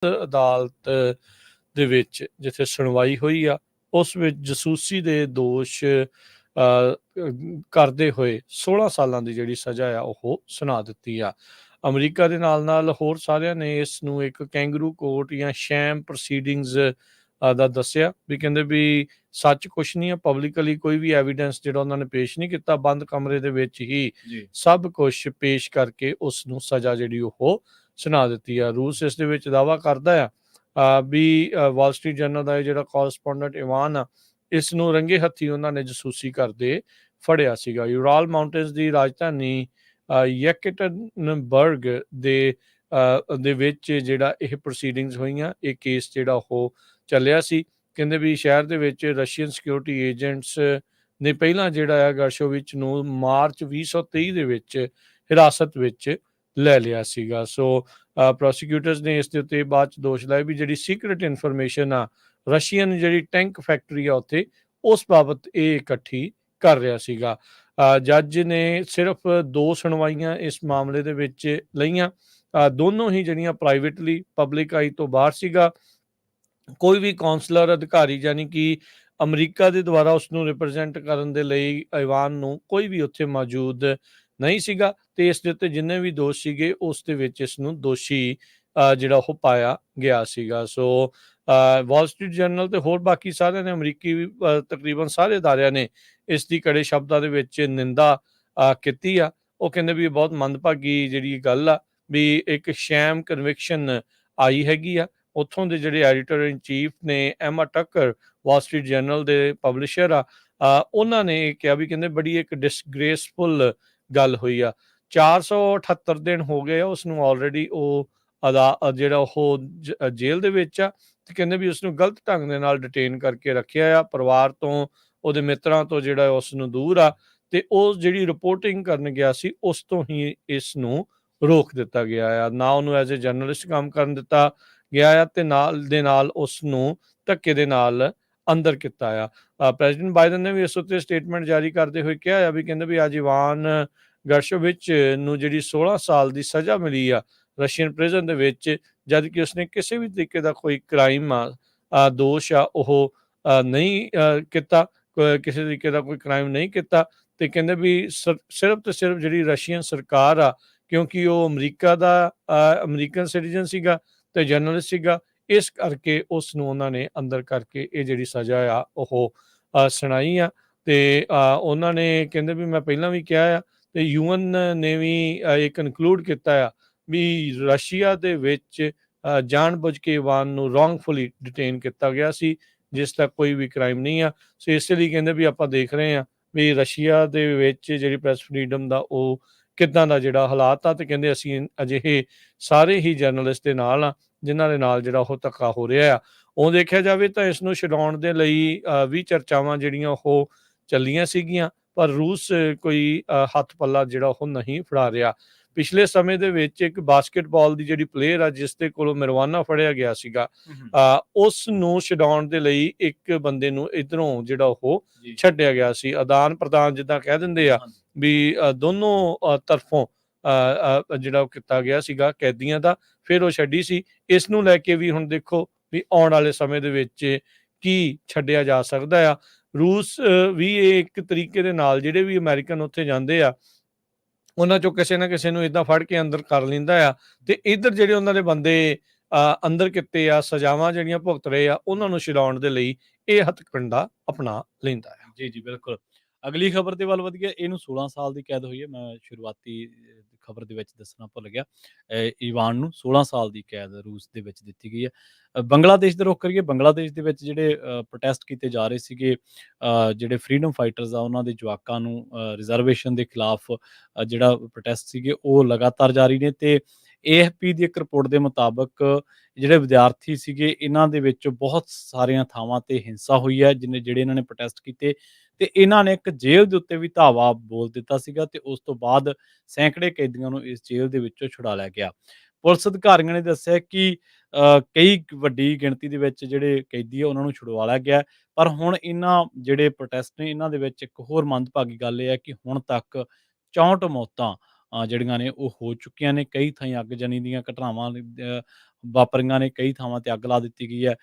ਅਦਾਲਤ ਦੇ ਵਿੱਚ ਜਿੱਥੇ ਸੁਣਵਾਈ ਹੋਈ ਆ, ਉਸ ਵਿੱਚ ਜਸੂਸੀ ਦੇ ਦੋਸ਼ ਕਰਦੇ ਹੋਏ 16 ਸਾਲਾਂ ਦੀ ਜਿਹੜੀ ਸਜ਼ਾ ਆ ਉਹ ਸੁਣਾ ਦਿੱਤੀ ਆ। ਅਮਰੀਕਾ ਦੇ ਨਾਲ ਹੋਰ ਸਾਰਿਆਂ ਨੇ ਇਸ ਨੂੰ ਇੱਕ ਕੈਂਗਰੂ ਕੋਰਟ ਜਾਂ ਸ਼ੈਮ ਪ੍ਰੋਸੀਡਿੰਗਸ ਦਾ ਦੱਸਿਆ ਵੀ ਕਹਿੰਦੇ ਵੀ ਸੱਚ ਕੁਛ ਨਹੀਂ ਆ, ਪਬਲਿਕਲੀ ਕੋਈ ਵੀ ਐਵੀਡੈਂਸ ਜਿਹੜਾ ਉਹਨਾਂ ਨੇ ਪੇਸ਼ ਨਹੀਂ ਕੀਤਾ, ਬੰਦ ਕਮਰੇ ਦੇ ਵਿੱਚ ਹੀ ਸਭ ਕੁਛ ਪੇਸ਼ ਕਰਕੇ ਉਸ ਨੂੰ ਸਜ਼ਾ ਜਿਹੜੀ ਉਹ ਸੁਣਾ ਦਿੱਤੀ ਆ। ਰੂਸ ਇਸ ਦੇ ਵਿੱਚ ਦਾਅਵਾ ਕਰਦਾ ਆ ਵੀ ਵਾਲ ਸਟਰੀਟ ਜਰਨਲ ਦਾ ਜਿਹੜਾ ਕੋਰਸਪੋਂਡੈਂਟ ਇਵਾਨ ਆ, ਇਸ ਨੂੰ ਰੰਗੇ ਹੱਥੀ ਉਹਨਾਂ ਨੇ ਜਸੂਸੀ ਕਰਦੇ ਫੜਿਆ ਸੀਗਾ। ਯੂਰਾਲ ਮਾਊਂਟੇਨਸ ਦੀ ਰਾਜਧਾਨੀ ਯੈਕਟਨਬਰਗ ਦੇ ਵਿੱਚ ਜਿਹੜਾ ਇਹ ਪ੍ਰੋਸੀਡਿੰਗਸ ਹੋਈਆਂ, ਇਹ ਕੇਸ ਜਿਹੜਾ ਉਹ ਚੱਲਿਆ ਸੀ। ਕਹਿੰਦੇ ਵੀ ਸ਼ਹਿਰ ਦੇ ਵਿੱਚ ਰਸ਼ੀਅਨ ਸਿਕਿਉਰਿਟੀ ਏਜੰਟਸ ਨੇ ਪਹਿਲਾਂ ਜਿਹੜਾ ਆ ਗਰਸ਼ੋਵਿਚ ਨੂੰ ਮਾਰਚ 2023 ਦੇ ਵਿੱਚ ਹਿਰਾਸਤ ਵਿੱਚ ਲੈ ਲਿਆ ਸੀਗਾ। ਸੋ ਪ੍ਰੋਸੀਕਿਊਟਰਸ ਨੇ ਇਸ ਦੇ ਉੱਤੇ ਬਾਅਦ 'ਚ ਦੋਸ਼ ਲਾਏ ਵੀ ਜਿਹੜੀ ਸੀਕਰੇਟ ਇਨਫੋਰਮੇਸ਼ਨ ਆ, ਰਸ਼ੀਅਨ ਜਿਹੜੀ ਟੈਂਕ ਫੈਕਟਰੀ ਆ ਉੱਥੇ, ਉਸ ਬਾਬਤ ਇਹ ਇਕੱਠੀ ਕਰ ਰਿਹਾ ਸੀਗਾ। ਜੱਜ ਨੇ ਸਿਰਫ 2 ਸੁਣਵਾਈਆਂ ਇਸ ਮਾਮਲੇ ਦੇ ਵਿੱਚ ਲਈਆਂ, ਦੋਨੋਂ ਹੀ ਜਿਹੜੀਆਂ ਪ੍ਰਾਈਵੇਟਲੀ, ਪਬਲਿਕ ਆਈ ਤੋਂ ਬਾਹਰ ਸੀਗਾ। ਕੋਈ ਵੀ ਕੌਂਸਲਰ ਅਧਿਕਾਰੀ ਯਾਨੀ ਕਿ ਅਮਰੀਕਾ ਦੇ ਦੁਆਰਾ ਉਸ ਨੂੰ ਰਿਪਰੈਜ਼ੈਂਟ ਕਰਨ ਦੇ ਲਈ ਇਵਾਨ ਨੂੰ ਕੋਈ ਵੀ ਉੱਥੇ ਮੌਜੂਦ ਨਹੀਂ ਸੀਗਾ, ਤੇ ਇਸ ਦੇ ਉੱਤੇ ਜਿੰਨੇ ਵੀ ਦੋਸ਼ ਸੀਗੇ ਉਸ ਦੇ ਵਿੱਚ ਇਸ ਨੂੰ ਦੋਸ਼ੀ ਜਿਹੜਾ ਉਹ ਪਾਇਆ ਗਿਆ ਸੀਗਾ। ਸੋ ਵਾਲ ਸਟਰੀਟ ਜਰਨਲ ਤੇ ਹੋਰ ਬਾਕੀ ਸਾਰਿਆਂ ਨੇ, ਅਮਰੀਕੀ ਤਕਰੀਬਨ ਸਾਰੇ ਅਦਾਰਿਆਂ ਨੇ ਇਸ ਦੀ ਕੜੇ ਸ਼ਬਦਾਂ ਦੇ ਵਿੱਚ ਨਿੰਦਾ ਕੀਤੀ ਆ। ਉਹ ਕਹਿੰਦੇ ਵੀ ਇਹ ਬਹੁਤ ਮੰਦਭਾਗੀ ਜਿਹੜੀ ਗੱਲ ਆ ਵੀ ਇੱਕ ਸ਼ੈਮ ਕਨਵਿਕਸ਼ਨ ਆਈ ਹੈਗੀ ਆ। ਉੱਥੋਂ ਦੇ ਜਿਹੜੇ ਐਡੀਟਰ ਇਨ ਚੀਫ ਨੇ ਐਮਾ ਟੱਕਰ, ਵਾਲ ਸਟਰੀਟ ਜਰਨਲ ਦੇ ਪਬਲਿਸ਼ਰ ਆ, ਉਹਨਾਂ ਨੇ ਕਿਹਾ ਵੀ ਕਹਿੰਦੇ ਬੜੀ ਇੱਕ ਡਿਸਗ੍ਰੇਸਫੁਲ ਗੱਲ ਹੋਈ ਆ। 478 ਦਿਨ ਹੋ ਗਏ ਆ ਉਸ ਨੂੰ ਆਲਰੇਡੀ ਉਹ ਜਿਹੜਾ ਉਹ ਜੇਲ੍ਹ ਦੇ ਵਿੱਚ ਆ, ਤੇ ਕਹਿੰਦੇ ਵੀ ਉਸਨੂੰ ਗਲਤ ਢੰਗ ਦੇ ਨਾਲ ਡਿਟੇਨ ਕਰਕੇ ਰੱਖਿਆ ਆ, ਪਰਿਵਾਰ ਤੋਂ, ਉਹਦੇ ਮਿੱਤਰਾਂ ਤੋਂ ਜਿਹੜਾ ਉਸ ਨੂੰ ਦੂਰ ਆ, ਤੇ ਉਹ ਜਿਹੜੀ ਰਿਪੋਰਟਿੰਗ ਕਰਨ ਗਿਆ ਸੀ ਉਸ ਤੋਂ ਹੀ ਇਸ ਨੂੰ ਰੋਕ ਦਿੱਤਾ ਗਿਆ ਆ। ਨਾ ਉਹਨੂੰ ਐਜ਼ ਏ ਜਰਨਲਿਸਟ ਕੰਮ ਕਰਨ ਦਿੱਤਾ ਗਿਆ ਆ, ਤੇ ਨਾਲ ਦੇ ਨਾਲ ਉਸ ਨੂੰ ਧੱਕੇ ਦੇ ਨਾਲ ਅੰਦਰ ਕੀਤਾ ਆ। ਪ੍ਰੈਜ਼ੀਡੈਂਟ ਬਾਈਡਨ ਨੇ ਵੀ ਇਸ ਉੱਤੇ ਸਟੇਟਮੈਂਟ ਜਾਰੀ ਕਰਦੇ ਹੋਏ ਕਿਹਾ ਆ ਵੀ ਕਹਿੰਦੇ ਵੀ ਅੱਜ ਇਵਾਨ ਗਰਸ਼ੋਵਿਚ ਨੂੰ ਜਿਹੜੀ 16 ਸਾਲ ਦੀ ਸਜ਼ਾ ਮਿਲੀ ਆ ਰਸ਼ੀਅਨ ਪ੍ਰਿਜ਼ਨ ਦੇ ਵਿੱਚ, ਜਦ ਕਿ ਉਸਨੇ ਕਿਸੇ ਵੀ ਤਰੀਕੇ ਦਾ ਕੋਈ ਕ੍ਰਾਈਮ ਦੋਸ਼ ਆ ਉਹ ਨਹੀਂ ਕੀਤਾ, ਕਿਸੇ ਤਰੀਕੇ ਦਾ ਕੋਈ ਕ੍ਰਾਈਮ ਨਹੀਂ ਕੀਤਾ। ਤੇ ਕਹਿੰਦੇ ਵੀ ਸਿਰਫ ਤੇ ਸਿਰਫ ਜਿਹੜੀ ਰਸ਼ੀਅਨ ਸਰਕਾਰ ਆ, ਕਿਉਂਕਿ ਉਹ ਅਮਰੀਕਾ ਦਾ ਅਮਰੀਕਨ ਸਿਟੀਜ਼ਨ ਸੀਗਾ ਤੇ ਜਰਨਲਿਸਟ ਸੀਗਾ, ਇਸ ਕਰਕੇ ਉਸ ਨੂੰ ਉਹਨਾਂ ਨੇ ਅੰਦਰ ਕਰਕੇ ਇਹ ਜਿਹੜੀ ਸਜ਼ਾ ਆ ਉਹ ਸੁਣਾਈ ਆ। ਤੇ ਉਹਨਾਂ ਨੇ ਕਹਿੰਦੇ ਵੀ ਮੈਂ ਪਹਿਲਾਂ ਵੀ ਕਿਹਾ ਆ, ਤੇ ਯੂਐਨ ਨੇ ਵੀ ਇਹ ਕਨਕਲੂਡ ਕੀਤਾ ਆ ਵੀ ਰਸ਼ੀਆ ਦੇ ਵਿੱਚ ਜਾਣਬੁੱਝ ਕੇ ਇਵਾਨ ਨੂੰ ਰੋਂਗਫੁਲੀ ਡਿਟੇਨ ਕੀਤਾ ਗਿਆ ਸੀ, ਜਿਸ ਦਾ ਕੋਈ ਵੀ ਕ੍ਰਾਈਮ ਨਹੀਂ ਆ। ਸੋ ਇਸ ਲਈ ਕਹਿੰਦੇ ਵੀ ਆਪਾਂ ਦੇਖ ਰਹੇ ਹਾਂ ਵੀ ਰਸ਼ੀਆ ਦੇ ਵਿੱਚ ਜਿਹੜੀ ਪ੍ਰੈਸ ਫਰੀਡਮ ਦਾ ਉਹ ਕਿੱਦਾਂ ਦਾ ਜਿਹੜਾ ਹਾਲਾਤ ਆ, ਤੇ ਕਹਿੰਦੇ ਅਸੀਂ ਅਜਿਹੇ ਸਾਰੇ ਹੀ ਜਰਨਲਿਸਟ ਦੇ ਨਾਲ ਆ ਜਿਨ੍ਹਾਂ ਦੇ ਨਾਲ ਜਿਹੜਾ ਉਹ ਧੱਕਾ ਹੋ ਰਿਹਾ ਆ। ਉਹ ਦੇਖਿਆ ਜਾਵੇ ਤਾਂ ਇਸ ਨੂੰ ਛਡਾਉਣ ਦੇ ਲਈ ਵੀ ਚਰਚਾਵਾਂ ਜਿਹੜੀਆਂ ਉਹ ਚੱਲੀਆਂ ਸੀਗੀਆਂ, ਪਰ ਰੂਸ ਕੋਈ ਹੱਥ ਪੱਲਾ ਜਿਹੜਾ ਉਹ ਨਹੀਂ ਫੜਾ ਰਿਹਾ। ਪਿਛਲੇ ਸਮੇਂ ਦੇ ਵਿੱਚ ਇੱਕ ਬਾਸਕਟਬਾਲ ਦੀ ਜਿਹੜੀ ਪਲੇਅਰ ਆ ਜਿਸ ਦੇ ਕੋਲੋਂ marijuana ਫੜਿਆ ਗਿਆ ਸੀਗਾ, ਉਸ ਨੂੰ ਛਡਾਉਣ ਦੇ ਲਈ ਇੱਕ ਬੰਦੇ ਨੂੰ ਇੱਧਰੋਂ ਜਿਹੜਾ ਉਹ ਛੱਡਿਆ ਗਿਆ ਸੀ। ਆਦਾਨ ਪ੍ਰਦਾਨ ਜਿੱਦਾਂ ਕਹਿ ਦਿੰਦੇ ਆ ਵੀ ਦੋਨੋਂ ਤਰਫੋਂ ਜਿਹੜਾ ਉਹ ਕੀਤਾ ਗਿਆ ਸੀਗਾ ਕੈਦੀਆਂ ਦਾ, ਫਿਰ ਉਹ ਛੱਡੀ ਸੀ। ਇਸ ਨੂੰ ਲੈ ਕੇ ਵੀ ਹੁਣ ਦੇਖੋ ਵੀ ਆਉਣ ਵਾਲੇ ਸਮੇਂ ਦੇ ਵਿੱਚ ਕੀ ਛੱਡਿਆ ਜਾ ਸਕਦਾ ਆ। ਰੂਸ ਵੀ ਇਹ ਇੱਕ ਤਰੀਕੇ ਦੇ ਨਾਲ ਜਿਹੜੇ ਵੀ ਅਮਰੀਕਨ ਉੱਥੇ ਜਾਂਦੇ ਆ ਉਹਨਾਂ ਚੋਂ ਕਿਸੇ ਨਾ ਕਿਸੇ ਨੂੰ ਇੱਦਾਂ ਫੜ ਕੇ ਅੰਦਰ ਕਰ ਲੈਂਦਾ ਆ, ਤੇ ਇੱਧਰ ਜਿਹੜੇ ਉਹਨਾਂ ਦੇ ਬੰਦੇ ਅੰਦਰ ਕੀਤੇ ਆ, ਸਜ਼ਾਵਾਂ ਜਿਹੜੀਆਂ ਭੁਗਤ ਰਹੇ ਆ, ਉਹਨਾਂ ਨੂੰ ਛਡਾਉਣ ਦੇ ਲਈ ਇਹ ਹਥਕੰਡਾ ਅਪਣਾ ਲੈਂਦਾ ਆ। ਜੀ ਬਿਲਕੁਲ। ਅਗਲੀ ਖਬਰ ਦੇ ਵੱਲ ਵਧੀਆ, ਇਹਨੂੰ 16 ਸਾਲ ਦੀ ਕੈਦ ਹੋਈ ਹੈ। ਮੈਂ ਸ਼ੁਰੂਆਤੀ ਖਬਰ ਦੇ ਵਿੱਚ ਦੱਸਣਾ ਭੁੱਲ ਗਿਆ। ਇਵਾਨ ਨੂੰ 16 ਸਾਲ ਦੀ ਕੈਦ ਰੂਸ ਦੇ ਵਿੱਚ ਦਿੱਤੀ ਗਈ ਹੈ। ਬੰਗਲਾਦੇਸ਼ ਦਾ ਰੁੱਖ ਕਰੀਏ। ਬੰਗਲਾਦੇਸ਼ ਦੇ ਵਿੱਚ ਜਿਹੜੇ ਪ੍ਰੋਟੈਸਟ ਕੀਤੇ ਜਾ ਰਹੇ ਸੀਗੇ, ਜਿਹੜੇ ਫਰੀडम ਫਾਈਟਰਸ ਆ ਉਹਨਾਂ ਦੇ ਜਵਾਕਾਂ ਨੂੰ ਰਿਜ਼ਰਵੇਸ਼ਨ ਦੇ ਖਿਲਾਫ ਜਿਹੜਾ ਪ੍ਰੋਟੈਸਟ ਸੀਗੇ ਉਹ ਲਗਾਤਾਰ ਜਾਰੀ ਨੇ, ਤੇ AFP ਦੀ ਇੱਕ ਰਿਪੋਰਟ ਦੇ ਮੁਤਾਬਕ ਜਿਹੜੇ ਵਿਦਿਆਰਥੀ ਸੀਗੇ ਇਹਨਾਂ ਦੇ ਵਿੱਚ ਬਹੁਤ ਸਾਰੀਆਂ ਥਾਵਾਂ ਤੇ ਹਿੰਸਾ ਹੋਈ ਹੈ, ਜਿਹੜੇ ਇਹਨਾਂ ਨੇ ਪ੍ਰੋਟੈਸਟ ਕੀਤੇ, ਤੇ ਇਹਨਾਂ ਨੇ ਇੱਕ ਜੇਲ੍ਹ ਦੇ ਉੱਤੇ ਵੀ ਧਾਵਾ ਬੋਲ ਦਿੱਤਾ ਸੀਗਾ, ਤੇ ਉਸ ਤੋਂ ਬਾਅਦ ਸੈਂਕੜੇ ਕੈਦੀਆਂ ਨੂੰ ਇਸ ਜੇਲ੍ਹ ਦੇ ਵਿੱਚੋਂ ਛੁਡਾ ਲਿਆ ਗਿਆ। ਪੁਲਿਸ ਅਧਿਕਾਰੀਆਂ ਨੇ ਦੱਸਿਆ ਕਿ ਕਈ ਵੱਡੀ ਗਿਣਤੀ ਦੇ ਵਿੱਚ ਜਿਹੜੇ ਕੈਦੀ ਆ ਉਹਨਾਂ ਨੂੰ ਛੁਡਵਾ ਲਿਆ ਗਿਆ। ਪਰ ਹੁਣ ਇਹਨਾਂ ਜਿਹੜੇ ਪ੍ਰੋਟੈਸਟ ਨੇ ਇਹਨਾਂ ਦੇ ਵਿੱਚ ਇੱਕ ਹੋਰ ਮੰਦਭਾਗੀ ਗੱਲ ਇਹ ਹੈ ਕਿ ਹੁਣ ਤੱਕ 64 ਮੌਤਾਂ ਜਿਹੜੀਆਂ ਨੇ ਉਹ ਹੋ ਚੁੱਕੀਆਂ ਨੇ। ਕਈ ਥਾਈਂ ਅੱਗਜਨੀ ਦੀਆਂ ਘਟਨਾਵਾਂ ਵਾਪਰੀਆਂ ਨੇ, ਕਈ ਥਾਵਾਂ ਤੇ ਅੱਗ ਲਾ ਦਿੱਤੀ ਗਈ ਹੈ।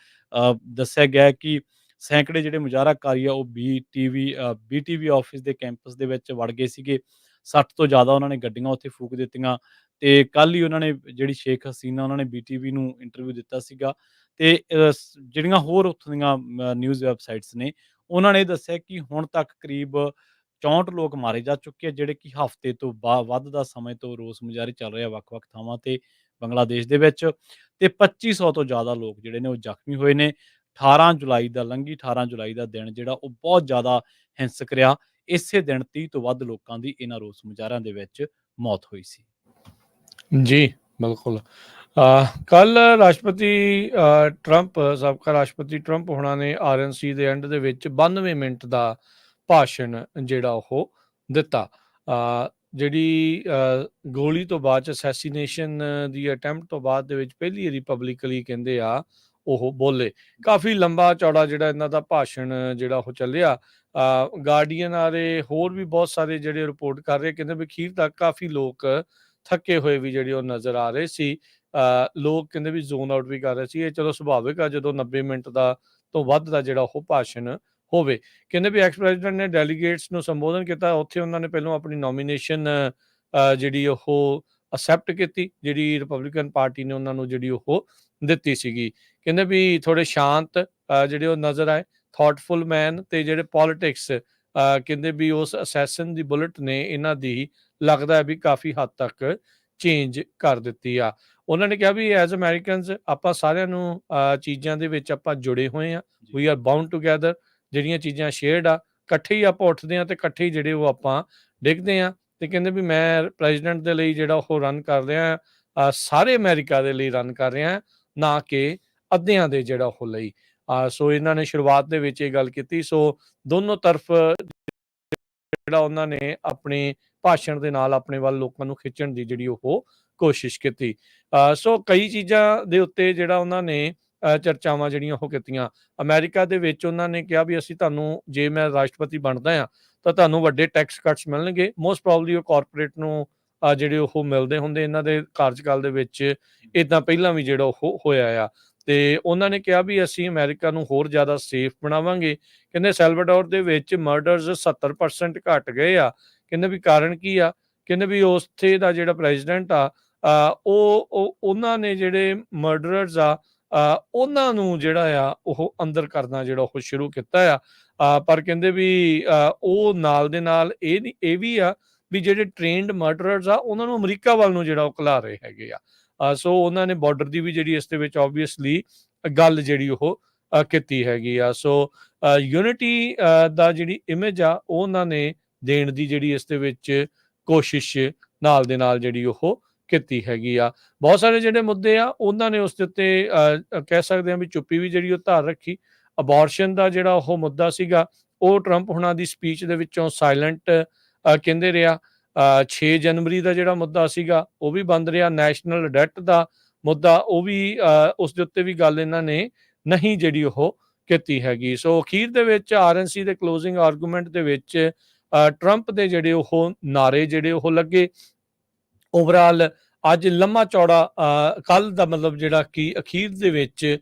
ਦੱਸਿਆ ਗਿਆ ਹੈ ਕਿ ਸੈਂਕੜੇ ਜਿਹੜੇ ਮੁਜ਼ਾਹਰਾਕਾਰੀ ਆ ਉਹ ਬੀਟੀਵੀ ਆਫਿਸ ਦੇ ਕੈਂਪਸ ਦੇ ਵਿੱਚ ਵੜ ਗਏ ਸੀਗੇ। 60 ਤੋਂ ਜ਼ਿਆਦਾ ਉਹਨਾਂ ਨੇ ਗੱਡੀਆਂ ਉੱਥੇ ਫੂਕ ਦਿੱਤੀਆਂ ਤੇ ਕੱਲ੍ਹ ਹੀ ਉਹਨਾਂ ਨੇ ਜਿਹੜੀ ਸ਼ੇਖ ਹਸੀਨਾ ਉਹਨਾਂ ਨੇ ਬੀਟੀਵੀ ਨੂੰ ਇੰਟਰਵਿਊ ਦਿੱਤਾ ਸੀਗਾ ਤੇ ਜਿਹੜੀਆਂ ਹੋਰ ਉੱਥੋਂ ਦੀਆਂ ਨਿਊਜ਼ ਵੈਬਸਾਈਟਸ ਨੇ, ਉਹਨਾਂ ਨੇ ਦੱਸਿਆ ਕਿ ਹੁਣ ਤੱਕ ਕਰੀਬ 64 ਲੋਕ ਮਾਰੇ ਜਾ ਚੁੱਕੇ ਆ, ਜਿਹੜੇ ਕਿ ਹਫ਼ਤੇ ਤੋਂ ਵੱਧ ਦਾ ਸਮੇਂ ਤੋਂ ਰੋਸ ਮੁਜ਼ਾਹਰੇ ਚੱਲ ਰਹੇ ਆ ਵੱਖ-ਵੱਖ ਥਾਵਾਂ ਤੇ ਬੰਗਲਾਦੇਸ਼ ਦੇ ਵਿੱਚ ਤੇ 2500 ਤੋਂ ਜ਼ਿਆਦਾ ਲੋਕ ਜਿਹੜੇ ਨੇ ਉਹ ਜ਼ਖਮੀ ਹੋਏ ਨੇ। 18 ਜੁਲਾਈ ਦਾ ਲੰਘੀ 18 ਜੁਲਾਈ ਦਾ ਦਿਨ ਜਿਹੜਾ ਉਹ ਬਹੁਤ ਜ਼ਿਆਦਾ ਹਿੰਸਕ ਰਿਹਾ। ਇਸੇ ਦਿਨ 30 ਤੋਂ ਵੱਧ ਲੋਕਾਂ ਦੀ ਇਹਨਾਂ ਰੋਸ ਮੁਜ਼ਾਹਰਿਆਂ ਦੇ ਵਿੱਚ ਮੌਤ ਹੋਈ ਸੀ। ਜੀ, ਬਿਲਕੁਲ। ਕੱਲ ਰਾਸ਼ਟਰਪਤੀ ਟਰੰਪ ਸਾਬਕਾ ਰਾਸ਼ਟਰਪਤੀ ਟਰੰਪ ਹੋਣਾ ਨੇ ਆਰਐਨਸੀ ਦੇ ਐਂਡ ਦੇ ਵਿੱਚ 92 ਮਿੰਟ ਦਾ ਭਾਸ਼ਣ ਜਿਹੜਾ ਉਹ ਦਿੱਤਾ। ਜਿਹੜੀ ਗੋਲੀ ਤੋਂ ਬਾਅਦ ਚ ਅਸੈਸੀਨੇਸ਼ਨ ਦੀ ਅਟੈਂਪਟ ਤੋਂ ਬਾਅਦ ਦੇ ਵਿੱਚ ਪਹਿਲੀ ਵਾਰੀ ਪਬਲਿਕਲੀ ਕਹਿੰਦੇ ਆ ਉਹ ਬੋਲੇ। ਕਾਫੀ ਲੰਬਾ ਚੌੜਾ ਜਿਹੜਾ ਇਹਨਾਂ ਦਾ ਭਾਸ਼ਣ ਜਿਹੜਾ ਉਹ ਚੱਲਿਆ। ਗਾਰਡੀਅਨ ਵਾਲੇ ਹੋਰ ਵੀ ਬਹੁਤ ਸਾਰੇ ਜਿਹੜੇ ਰਿਪੋਰਟ ਕਰ ਰਹੇ, ਕਹਿੰਦੇ ਵੀ ਅਖੀਰ ਤੱਕ ਕਾਫੀ ਲੋਕ ਥੱਕੇ ਹੋਏ ਵੀ ਜਿਹੜੇ ਉਹ ਨਜ਼ਰ ਆ ਰਹੇ ਸੀ। ਲੋਕ ਕਹਿੰਦੇ ਵੀ ਜ਼ੋਨ ਆਊਟ ਵੀ ਕਰ ਰਹੇ ਸੀ। ਇਹ ਚਲੋ ਸੁਭਾਵਿਕ ਆ ਜਦੋਂ 90 ਮਿੰਟ ਦਾ ਤੋਂ ਵੱਧ ਦਾ ਜਿਹੜਾ ਉਹ ਭਾਸ਼ਣ ਹੋਵੇ। ਕਹਿੰਦੇ ਵੀ ਐਕਸ ਪ੍ਰੈਜ਼ੀਡੈਂਟ ਨੇ ਡੈਲੀਗੇਟਸ ਨੂੰ ਸੰਬੋਧਨ ਕੀਤਾ। ਉੱਥੇ ਉਹਨਾਂ ਨੇ ਪਹਿਲਾਂ ਆਪਣੀ ਨੋਮੀਨੇਸ਼ਨ ਜਿਹੜੀ ਉਹ ਅਸੈਪਟ ਕੀਤੀ, ਜਿਹੜੀ ਰਿਪਬਲਿਕਨ ਪਾਰਟੀ ਨੇ ਉਹਨਾਂ ਨੂੰ ਜਿਹੜੀ ਉਹ ਦਿੱਤੀ ਸੀਗੀ। ਕਹਿੰਦੇ ਵੀ ਥੋੜੇ ਸ਼ਾਂਤ ਜਿਹੜੇ ਉਹ ਨਜ਼ਰ ਆਏ, ਥਾਟਫੁਲ ਮੈਨ, ਤੇ ਜਿਹੜੇ ਪੋਲਿਟਿਕਸ ਕਹਿੰਦੇ ਵੀ ਉਸ ਅਸੈਸਨ ਦੀ ਬੁਲਟ ਨੇ ਇਹਨਾਂ ਦੀ ਲੱਗਦਾ ਹੈ ਵੀ ਕਾਫੀ ਹੱਦ ਤੱਕ ਚੇਂਜ ਕਰ ਦਿੱਤੀ ਆ। ਉਹਨਾਂ ਨੇ ਕਿਹਾ ਵੀ ਐਜ਼ ਅਮੈਰੀਕਨਸ ਆਪਾਂ ਸਾਰਿਆਂ ਨੂੰ ਚੀਜ਼ਾਂ ਦੇ ਵਿੱਚ ਆਪਾਂ ਜੁੜੇ ਹੋਏ ਆ, ਵੀ ਆਰ ਬਾਉਂਡ ਟੂਗੈਦਰ। ਜਿਹੜੀਆਂ ਚੀਜ਼ਾਂ ਸ਼ੇਅਰਡ ਆ, ਇਕੱਠੇ ਹੀ ਆਪਾਂ ਉੱਠਦੇ ਆ ਤੇ ਇਕੱਠੇ ਹੀ ਜਿਹੜੇ ਉਹ ਆਪਾਂ ਡਿੱਗਦੇ ਆ। ਤੇ ਕਹਿੰਦੇ ਵੀ ਮੈਂ ਪ੍ਰੈਜ਼ੀਡੈਂਟ ਦੇ ਲਈ ਜਿਹੜਾ ਉਹ ਰਨ ਕਰ ਰਿਹਾ, ਸਾਰੇ ਅਮਰੀਕਾ ਦੇ ਲਈ ਰਨ ਕਰ ਰਿਹਾ, ਨਾ ਕਿ ਅੱਧਿਆਂ ਦੇ ਜਿਹੜਾ ਉਹ ਲਈ। ਸੋ ਇਹਨਾਂ ਨੇ ਸ਼ੁਰੂਆਤ ਦੇ ਵਿੱਚ ਇਹ ਗੱਲ ਕੀਤੀ। ਸੋ ਦੋਨੋਂ ਤਰਫ ਜਿਹੜਾ ਉਹਨਾਂ ਨੇ ਆਪਣੇ ਭਾਸ਼ਣ ਦੇ ਨਾਲ ਆਪਣੇ ਵੱਲ ਲੋਕਾਂ ਨੂੰ ਖਿੱਚਣ ਦੀ ਜਿਹੜੀ ਉਹ ਕੋਸ਼ਿਸ਼ ਕੀਤੀ। ਸੋ ਕਈ ਚੀਜ਼ਾਂ ਦੇ ਉੱਤੇ ਜਿਹੜਾ ਉਹਨਾਂ ਨੇ ਚਰਚਾਵਾਂ ਜਿਹੜੀਆਂ ਉਹ ਕੀਤੀਆਂ। ਅਮਰੀਕਾ ਦੇ ਵਿੱਚ ਉਹਨਾਂ ਨੇ ਕਿਹਾ ਵੀ ਅਸੀਂ ਤੁਹਾਨੂੰ, ਜੇ ਮੈਂ ਰਾਸ਼ਟਰਪਤੀ ਬਣਦਾ ਆ ਤਾਂ ਤੁਹਾਨੂੰ ਵੱਡੇ ਟੈਕਸ ਕੱਟਸ ਮਿਲਣਗੇ। ਮੋਸਟ ਪ੍ਰੋਬਬਲੀ ਉਹ ਕਾਰਪੋਰੇਟ ਨੂੰ ਜਿਹੜੇ ਉਹ ਮਿਲਦੇ ਹੁੰਦੇ ਇਹਨਾਂ ਦੇ ਕਾਰਜਕਾਲ ਦੇ ਵਿੱਚ। ਇੱਦਾਂ ਪਹਿਲਾਂ ਵੀ ਜਿਹੜਾ ਉਹ ਹੋਇਆ ਆ। ਤੇ ਉਹਨਾਂ ਨੇ ਕਿਹਾ ਵੀ ਅਸੀਂ ਅਮਰੀਕਾ ਨੂੰ ਹੋਰ ਜ਼ਿਆਦਾ ਸੇਫ ਬਣਾਵਾਂਗੇ। ਕਹਿੰਦੇ ਸੈਲਵਾਡੋਰ ਦੇ ਵਿੱਚ ਮਰਡਰਸ 70% ਘਟ ਗਏ ਆ। ਕਹਿੰਦੇ ਵੀ ਕਾਰਨ ਕੀ ਆ? ਕਹਿੰਦੇ ਵੀ ਉੱਥੇ ਦਾ ਜਿਹੜਾ ਪ੍ਰੈਜ਼ੀਡੈਂਟ ਆ ਉਹਨਾਂ ਨੇ ਜਿਹੜੇ ਮਰਡਰਰਸ ਆ ਉਹਨਾਂ ਨੂੰ ਜਿਹੜਾ ਆ ਉਹ ਅੰਦਰ ਕਰਨਾ ਜਿਹੜਾ ਉਹ ਸ਼ੁਰੂ ਕੀਤਾ ਆ। ਪਰ ਕਹਿੰਦੇ ਵੀ ਉਹ ਨਾਲ ਦੇ ਨਾਲ ਇਹ ਵੀ ਆ ਵੀ ਜਿਹੜੇ ਟ੍ਰੇਨਡ ਮਰਡਰਰਸ ਆ ਉਹਨਾਂ ਨੂੰ ਅਮਰੀਕਾ ਵੱਲ ਨੂੰ ਜਿਹੜਾ ਉਹ ਘਲਾ ਰਹੇ ਹੈਗੇ ਆ। ਸੋ ਉਹਨਾਂ ਨੇ ਬਾਰਡਰ ਦੀ ਵੀ ਜਿਹੜੀ ਇਸ ਦੇ ਵਿੱਚ ਆਬਵੀਅਸਲੀ ਗੱਲ ਜਿਹੜੀ ਉਹ ਕੀਤੀ ਹੈਗੀ ਆ। ਸੋ ਯੂਨਿਟੀ ਦਾ ਜਿਹੜੀ ਇਮੇਜ ਆ ਉਹ ਉਹਨਾਂ ਨੇ ਦੇਣ ਦੀ ਜਿਹੜੀ ਇਸ ਦੇ ਵਿੱਚ ਕੋਸ਼ਿਸ਼ ਨਾਲ ਦੇ ਨਾਲ ਜਿਹੜੀ ਉਹ ਕੀਤੀ ਹੈਗੀ ਆ। ਬਹੁਤ ਸਾਰੇ ਜਿਹੜੇ ਮੁੱਦੇ ਆ ਉਹਨਾਂ ਨੇ ਉਸ ਦੇ ਉੱਤੇ ਕਹਿ ਸਕਦੇ ਹਾਂ ਵੀ ਚੁੱਪੀ ਵੀ ਜਿਹੜੀ ਉਹ ਧਾਰ ਰੱਖੀ। ਅਬੋਰਸ਼ਨ ਦਾ ਜਿਹੜਾ ਉਹ ਮੁੱਦਾ ਸੀਗਾ ਉਹ ਟਰੰਪ ਹੁਣਾਂ ਦੀ ਸਪੀਚ ਦੇ ਵਿੱਚੋਂ ਸਾਇਲੈਂਟ ਕਹਿੰਦੇ ਰਿਹਾ। 6 ਜਨਵਰੀ ਦਾ ਜਿਹੜਾ ਮੁੱਦਾ ਸੀਗਾ ਉਹ ਵੀ ਬੰਦ ਰਿਹਾ। ਨੈਸ਼ਨਲ ਡੈਟ ਦਾ ਮੁੱਦਾ ਉਹ ਵੀ ਉਸ ਦੇ ਉੱਤੇ ਵੀ ਗੱਲ ਇਹਨਾਂ ਨੇ ਨਹੀਂ ਜਿਹੜੀ ਉਹ ਕੀਤੀ ਹੈਗੀ। ਸੋ ਅਖੀਰ ਦੇ ਵਿੱਚ ਆਰਐਨਸੀ ਦੇ ਕਲੋਜ਼ਿੰਗ ਆਰਗੂਮੈਂਟ ਦੇ ਵਿੱਚ ਟਰੰਪ ਦੇ ਜਿਹੜੇ ਉਹ ਨਾਰੇ ਜਿਹੜੇ ਉਹ ਲੱਗੇ। ਓਵਰਆਲ ਅੱਜ ਲੰਮਾ ਚੌੜਾ ਕੱਲ ਦਾ ਮਤਲਬ ਜਿਹੜਾ ਕਿ ਅਖੀਰ ਦੇ ਵਿੱਚ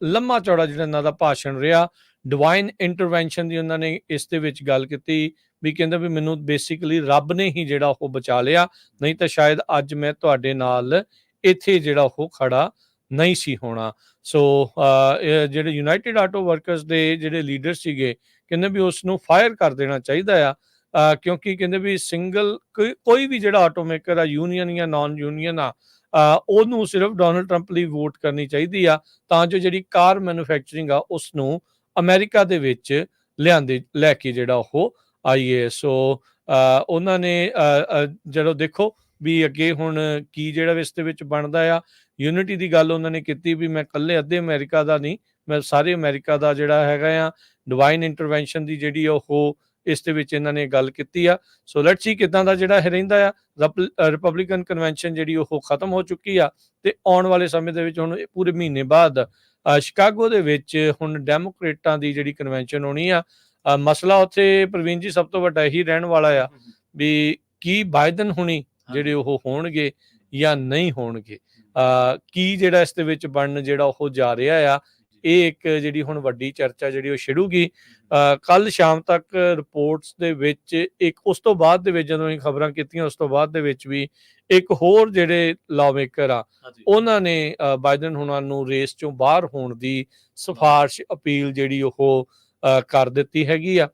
ਲੰਮਾ ਚੌੜਾ ਜਿਹੜਾ ਇਹਨਾਂ ਦਾ ਭਾਸ਼ਣ ਰਿਹਾ। ਡਿਵਾਈਨ ਇੰਟਰਵੈਂਸ਼ਨ ਦੀ ਉਹਨਾਂ ਨੇ ਇਸ ਦੇ ਵਿੱਚ ਗੱਲ ਕੀਤੀ ਵੀ ਕਹਿੰਦੇ ਵੀ ਮੈਨੂੰ ਬੇਸਿਕਲੀ ਰੱਬ ਨੇ ਹੀ ਜਿਹੜਾ ਉਹ ਬਚਾ ਲਿਆ, ਨਹੀਂ ਤਾਂ ਸ਼ਾਇਦ ਅੱਜ ਮੈਂ ਤੁਹਾਡੇ ਨਾਲ ਇੱਥੇ ਜਿਹੜਾ ਉਹ ਖੜਾ ਨਹੀਂ ਸੀ ਹੋਣਾ। ਸੋ ਜਿਹੜੇ ਯੂਨਾਈਟਿਡ ਆਟੋ ਵਰਕਰਸ ਦੇ ਜਿਹੜੇ ਲੀਡਰ ਸੀਗੇ ਕਹਿੰਦੇ ਵੀ ਉਸ ਨੂੰ ਫਾਇਰ ਕਰ ਦੇਣਾ ਚਾਹੀਦਾ ਆ। ਕਿਉਂਕਿ ਕਹਿੰਦੇ ਵੀ ਸਿੰਗਲ ਕੋਈ ਵੀ ਜਿਹੜਾ ਆਟੋਮੇਕਰ ਆ, ਯੂਨੀਅਨ ਜਾਂ ਨਾਨ ਯੂਨੀਅਨ ਆ, ਉਹਨੂੰ ਸਿਰਫ ਡੋਨਲਡ ਟਰੰਪ ਲਈ ਵੋਟ ਕਰਨੀ ਚਾਹੀਦੀ ਆ ਤਾਂ ਜੋ ਜਿਹੜੀ ਕਾਰ ਮੈਨੂਫੈਕਚਰਿੰਗ ਆ ਉਸ ਨੂੰ ਅਮਰੀਕਾ ਦੇ ਵਿੱਚ ਲੈ ਕੇ ਜਿਹੜਾ ਉਹ ਆਈਏ। ਸੋ ਉਹਨਾਂ ਨੇ ਜਦੋਂ ਦੇਖੋ ਵੀ ਅੱਗੇ ਹੁਣ ਕੀ ਜਿਹੜਾ ਇਸ ਦੇ ਵਿੱਚ ਬਣਦਾ ਆ। ਯੂਨਿਟੀ ਦੀ ਗੱਲ ਉਹਨਾਂ ਨੇ ਕੀਤੀ ਵੀ ਮੈਂ ਇਕੱਲੇ ਅੱਧੇ ਅਮਰੀਕਾ ਦਾ ਨਹੀਂ, ਮੈਂ ਸਾਰੇ ਅਮਰੀਕਾ ਦਾ ਜਿਹੜਾ ਹੈਗਾ ਆ। ਡਿਵਾਈਨ ਇੰਟਰਵੈਂਸ਼ਨ ਦੀ ਜਿਹੜੀ ਉਹ ਇਸ ਦੇ ਵਿੱਚ ਇਹਨਾਂ ਨੇ ਗੱਲ ਕੀਤੀ ਆ। ਸੋ ਲੈਟਸ ਸੀ ਕਿੱਦਾਂ ਦਾ ਜਿਹੜਾ ਇਹ ਰਹਿੰਦਾ ਆ। ਰਿਪਬਲਿਕਨ ਕਨਵੈਨਸ਼ਨ ਜਿਹੜੀ ਉਹ ਖਤਮ ਹੋ ਚੁੱਕੀ ਆ ਤੇ ਆਉਣ ਵਾਲੇ ਸਮੇਂ ਦੇ ਵਿੱਚ ਹੁਣ ਪੂਰੇ ਮਹੀਨੇ ਬਾਅਦ ਸ਼ਿਕਾਗੋ ਦੇ ਵਿੱਚ ਹੁਣ ਡੈਮੋਕ੍ਰੇਟਾਂ ਦੀ ਜਿਹੜੀ ਕਨਵੈਨਸ਼ਨ ਹੋਣੀ ਆ। ਮਸਲਾ ਉੱਥੇ ਪ੍ਰਵੀਨ ਜੀ ਸਭ ਤੋਂ ਵੱਡਾ ਇਹੀ ਰਹਿਣ ਵਾਲਾ ਆ ਵੀ ਕੀ ਬਾਈਡਨ ਹੁਣੀ ਜਿਹੜੇ ਉਹ ਹੋਣਗੇ ਜਾਂ ਨਹੀਂ ਹੋਣਗੇ। ਕੀ ਜਿਹੜਾ ਇਸ ਦੇ ਵਿੱਚ ਬਣਨ ਜਿਹੜਾ ਉਹ ਜਾ ਰਿਹਾ ਆ, ਇਹ ਇੱਕ ਜਿਹੜੀ ਹੁਣ ਵੱਡੀ ਚਰਚਾ ਜਿਹੜੀ ਉਹ ਛਿੜੂਗੀ। ਕੱਲ ਸ਼ਾਮ ਤੱਕ ਰਿਪੋਰਟਸ ਦੇ ਵਿੱਚ ਇੱਕ ਉਸ ਤੋਂ ਬਾਅਦ ਦੇ ਵਿੱਚ ਜਦੋਂ ਅਸੀਂ ਖਬਰਾਂ ਕੀਤੀਆਂ, ਉਸ ਤੋਂ ਬਾਅਦ ਦੇ ਵਿੱਚ ਵੀ ਇੱਕ ਹੋਰ ਜਿਹੜੇ ਲਾਅਮੇਕਰ ਆ ਉਹਨਾਂ ਨੇ ਬਾਈਡਨ ਹੁਣਾਂ ਨੂੰ ਰੇਸ ਚੋਂ ਬਾਹਰ ਹੋਣ ਦੀ ਸਿਫਾਰਿਸ਼ ਅਪੀਲ ਜਿਹੜੀ ਉਹ ਕਰ ਦਿੱਤੀ ਹੈਗੀ ਆ,